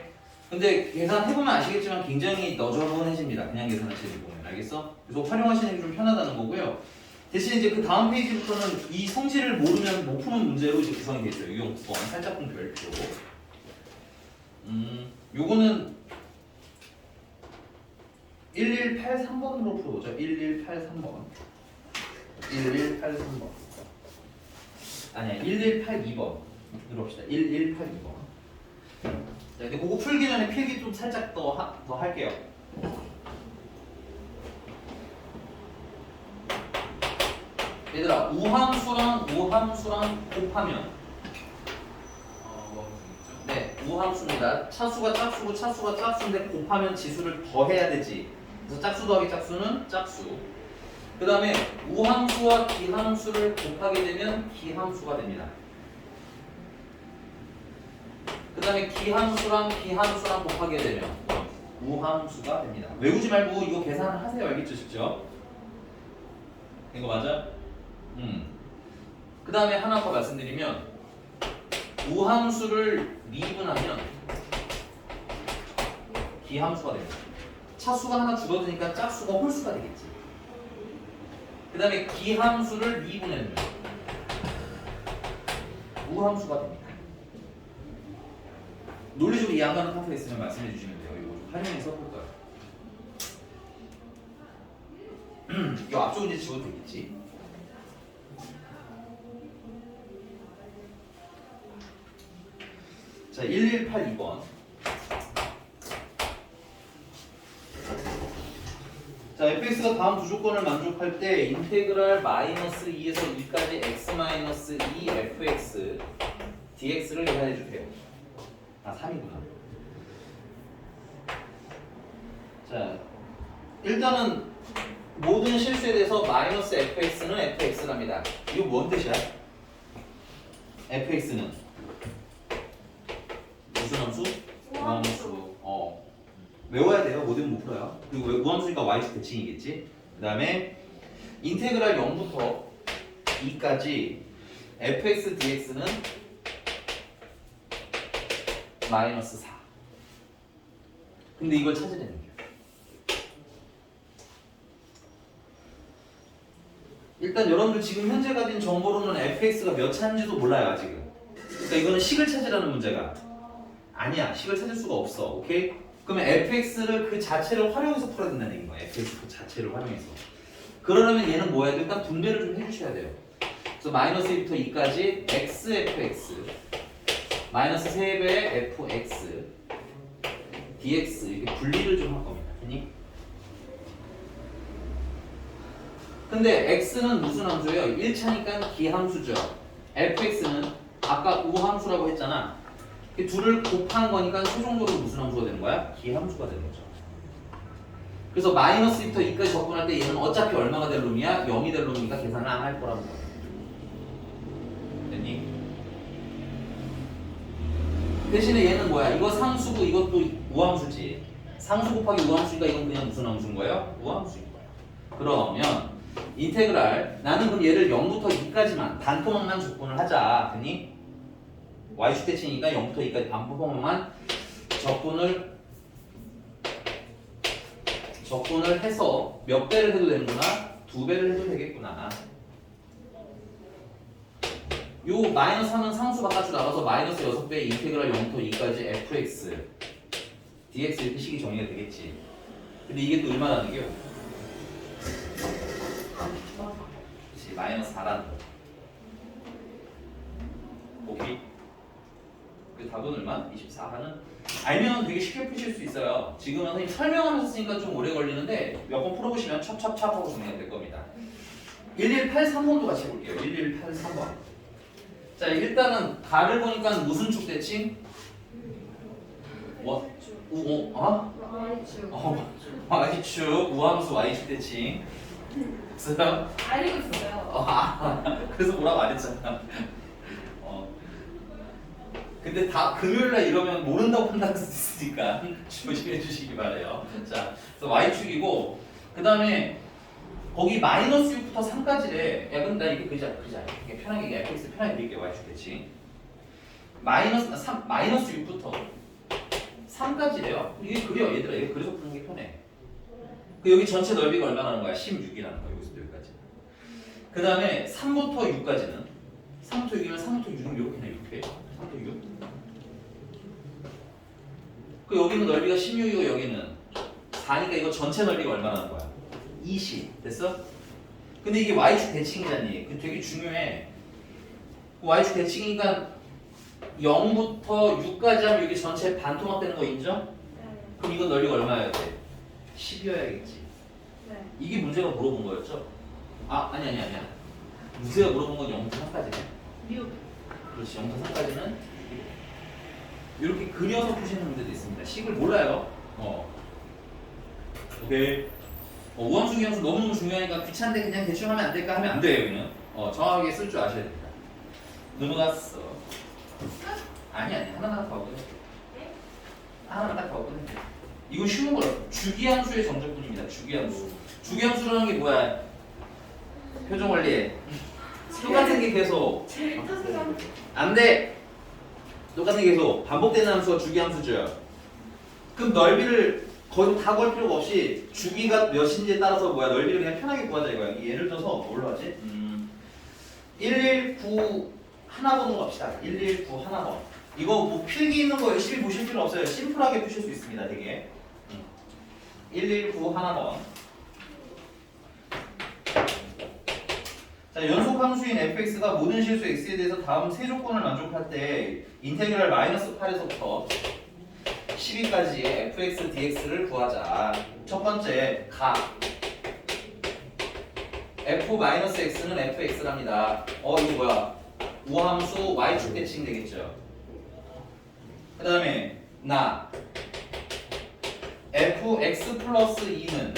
근데 계산해보면 아시겠지만 굉장히 너저분해집니다. 그냥 계산하시는 보면. 알겠어? 그래서 활용하시는 게 좀 편하다는 거고요. 대신 이제 그 다음 페이지부터는 이 성질을 모르면 못 푸는 문제로 이제 구성이 되죠. 유형 9번 살짝쿵 별표. 요거는 1183번으로 풀어보죠. 1183번. 1183번. 아니야, 1182번. 들어봅시다. 1182번. 자, 근데 그거 풀기 전에 필기 좀 살짝 더 할게요. 얘들아, 우함수랑 곱하면 네, 우함수입니다. 차수가 짝수고 차수가 짝수인데 곱하면 지수를 더해야 되지. 그래서 짝수 더하기 짝수는 짝수. 그 다음에 우함수와 기함수를 곱하게 되면 기함수가 됩니다. 그 다음에 기함수랑 곱하게 되면 우함수가 됩니다. 외우지 말고 이거 계산을 하세요. 알겠죠? 직접. 된 거 맞아? 그 다음에 하나 더 말씀드리면 우함수를 미분하면 기함수가 됩니다. 차수가 하나 줄어드니까 짝수가 홀수가 되겠지. 그 다음에 기함수를 미분하면 우함수가 됩니다. 논리적으로 이해 안 가는 파트가 있으면 말씀해 주시면 돼요. 이거 좀 활용해서 볼 거예요. 이 앞쪽은 이제 지워도 되겠지. 자, 1182번. 자, fx가 다음 두 조건을 만족할 때 인테그랄 마이너스 2에서 2까지 x 마이너스 2 fx dx를 계산해 주세요. 아, 3이구나. 자, 일단은 모든 실수에 대해서 마이너스 fx는 fx랍니다. 이거 뭔 뜻이야? fx는 무슨 함수? 우함수. 외워야 돼요. 못 외우면 못 풀어요. 그리고 우함수니까 y축 대칭이겠지. 그 다음에 인테그랄 0부터 2까지 fx dx는 마이너스 4. 근데 이걸 찾으려는 거예요. 일단 여러분들 지금 현재 가진 정보로는 fx가 몇 차인지도 몰라요 아직은. 그러니까 이거는 식을 찾으라는 문제가 아니야. 식을 찾을 수가 없어. 오케이? 그러면 fx를 그 자체를 활용해서 풀어야 된다는 얘기인 거야. fx 그 자체를 활용해서. 그러려면 얘는 뭐야? 일단 분배를 좀 해주셔야 돼요. 그래서 마이너스 1부터 2까지 xfx 마이너스 3배 fx dx 이렇게 분리를 좀 할 겁니다. 됐니? 근데 x는 무슨 함수예요? 1차니까 기함수죠. fx는 아까 우함수라고 했잖아. 이 둘을 곱한 거니까 최종적으로 무슨 함수가 되는 거야? 기함수가 되는 거죠. 그래서 마이너스 2부터 2까지 접근할 때 얘는 어차피 얼마가 될 놈이야? 0이 될 놈이니까 계산을 안 할 거라는 거야. 됐니? 대신에 얘는 뭐야? 이거 상수고 이것도 우함수지. 상수 곱하기 우함수니까 이건 그냥 무슨 함수인 거예요? 우함수인 거야. 그러면 인테그랄 나는 그럼 얘를 0부터 2까지만 반토막만 접근을 하자. 됐니? y축 대칭이니까 0부터 2까지 반토막만 접근을 해서 몇 배를 해도 되는구나? 2배를 해도 되겠구나. 요 마이너스 3은 상수 바깥으로 나가서 마이너스 6배 인테그랄 0부터 2까지 fx dx 이렇게 식이 정의가 되겠지. 근데 이게 또 얼마나 되게요? 그치, 마이너스 4라는 거. 오케이. 그 답은 얼마? 24하는 알면 되게 쉽게 푸실 수 있어요. 지금은 선생님 설명하면서 쓰니까 좀 오래 걸리는데 몇 번 풀어보시면 찹찹찹 하고 정리가 될 겁니다. 1183번도 같이 해볼게요. 1183번. 자, 일단은 가를 보니까 무슨 축 대칭? 뭐? Y축. Y축, 우함수 Y축 대칭. 됐어요? 알고 있어요. 그래서 뭐라고 안 했잖아. 근데 다 금요일날 이러면 모른다고 판단할 수도 있으니까 조심해 주시기 바래요. 자, 그래서 Y축이고 그 다음에 거기 마이너스 6부터 3까지래. 야, 그럼 나 이렇게 그리자. 이게 편하게 이게 fx 편하게 그릴게요. Y축 대칭. 마이너스 6부터 3까지래요. 이게 그려 얘들아. 이게 그려서 푸는 게 편해. 그 여기 전체 넓이가 얼마나 하는 거야? 16이라는 거야. 여기서 여기까지. 그 다음에 3부터 6까지는 3부터 6이면 3부터 6은 이렇게나 이렇게. 3부터 6. 그 여기는 넓이가 16이고 여기는 4니까 이거 전체 넓이가 얼마나 하는 거야? 20. 됐어? 근데 이게 Y축 대칭이잖니. 그 되게 중요해. Y축 대칭이니까 0부터 6까지 하면 여기 전체 반토막 되는 거 인정? 그럼 이건 넓이가 얼마여야 돼? 10이어야겠지. 네. 이게 문제가 물어본 거였죠? 아니야. 문제가 물어본 건 0부터 3까지네. 그렇지. 0부터 3까지는 이렇게 그려서 푸시는 문제도 있습니다. 식을 몰라요. 오케이. 우함수 기함수 너무너무 중요하니까 귀찮은데 그냥 대충 하면 안 될까 하면 안 돼요. 여기는 정확하게 쓸 줄 아셔야 됩니다. 넘어갔어. 아니 하나만 더 하거든. 하나만 딱 더 하거든. 이건 쉬운 거라. 주기함수의 정적분입니다. 주기함수. 주기함수라는 게 뭐야? 표정 관리에 똑같은 게 계속 제일 타세요. 안 돼. 똑같은 게 계속 반복되는 함수가 주기함수죠. 그럼 넓이를 거의 다 걸 필요가 없이 주기가 몇인지에 따라서 넓이를 그냥 편하게 구하자 이거야. 예를 들어서 뭘로 하지? 119 하나 번으로 갑시다. 119 하나 번. 이거 뭐 필기 있는 거 열심히 보실 필요 없어요. 심플하게 푸실 수 있습니다. 되게. 119 하나 번. 자, 연속 함수인 fx가 모든 실수 x에 대해서 다음 세 조건을 만족할 때 인테그랄 마이너스 8에서부터 12까지의 fx dx를 구하자. 첫 번째 가 f-x는 fx랍니다. 이거 뭐야? 우함수 y축 대칭 되겠죠. 그 다음에 나 fx 플러스 2는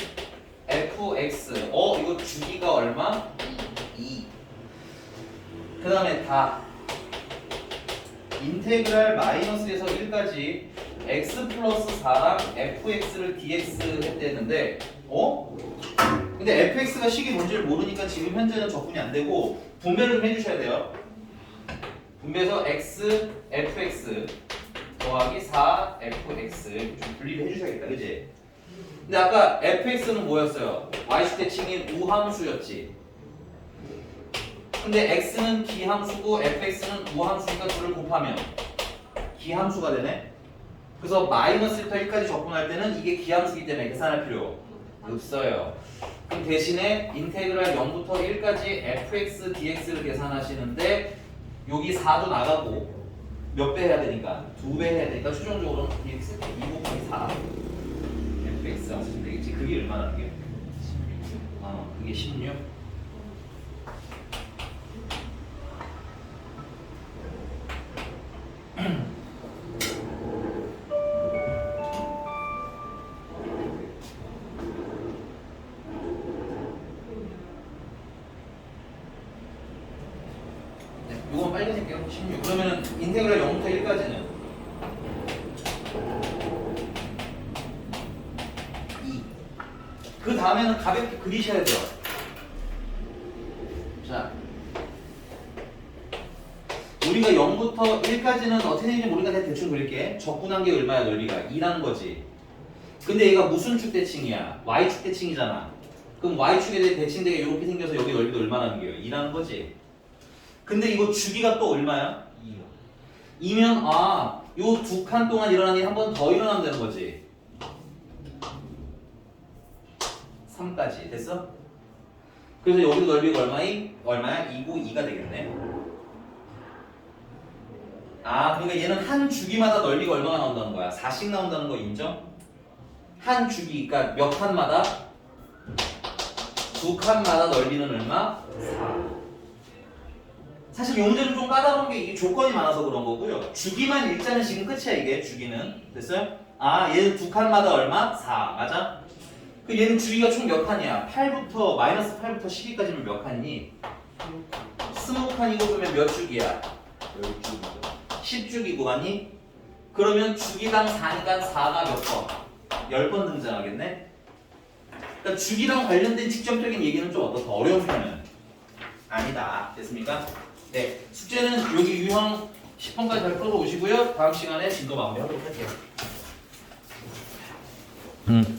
fx 이거 주기가 얼마? 2. 그 다음에 다 인테그랄 마이너스에서 1까지 x 플러스 4랑 fx를 dx 했댔는데 근데 fx가 식이 뭔지를 모르니까 지금 현재는 접근이 안 되고 분배를 좀 해주셔야 돼요. 분배해서 x fx 더하기 4 fx 이렇게 좀 분리를 해주셔야겠다. 그치? 근데 아까 fx는 뭐였어요? y축 대칭인 우함수였지. 근데 x는 기함수고 fx는 우함수니까 둘을 곱하면 기함수가 되네. 그래서 마이너스 1부터 1까지 접근할 때는 이게 기함수기 때문에 계산할 필요 없어요. 그럼 대신에 인테그랄 0부터 1까지 fx, dx를 계산하시는데 여기 4도 나가고 몇 배 해야 되니까? 2배 해야 되니까 최종적으로는 dx 2 곱하기 4 fx가 쓰시면 되겠지. 그게 얼마나 그게? 그게 16. 이건 빨리 해줄게요. 16. 그러면은 인테그랄 0부터 1까지는 2. 그 다음에는 가볍게 그리셔야 돼요. 자, 우리가 0부터 1까지는 어떻게 되는지 모르니까 내가 대충 그릴게. 적분한 게 얼마야? 넓이가 2라는 거지. 근데 얘가 무슨 축 대칭이야? Y축 대칭이잖아. 그럼 Y축에 대해 대칭되게 이렇게 생겨서 여기 넓이도 얼마나 는게요? 2라는 거지. 근데 이거 주기가 또 얼마야? 2요. 2면 요 두 칸 동안 일어난 일이 한 번 더 일어나면 되는 거지. 3까지 됐어? 그래서 여기도 넓이가 얼마야? 2고 2가 되겠네. 그러니까 얘는 한 주기마다 넓이가 얼마가 나온다는 거야? 4씩 나온다는 거 인정? 한 주기, 그러니까 몇 칸마다? 두 칸마다 넓이는 얼마? 4. 사실 이 문제는 좀 까다로운 게 이게 조건이 많아서 그런 거고요. 주기만 일자는 지금 끝이야 이게 주기는. 됐어요? 얘는 두 칸마다 얼마? 4. 맞아? 그 얘는 주기가 총 몇 칸이야? 8부터 마이너스 8부터 12까지면 몇 칸이니? 20칸이고 그러면 몇 주기야? 10주기고 맞니? 그러면 주기당 4니까 4가 몇 번? 10번 등장하겠네? 그러니까 주기랑 관련된 직접적인 얘기는 좀 어떻다? 어려운 편은? 아니다. 됐습니까? 네. 숙제는 여기 유형 10번까지 잘 풀어오시고요. 다음 시간에 진도 마무리하도록 할게요.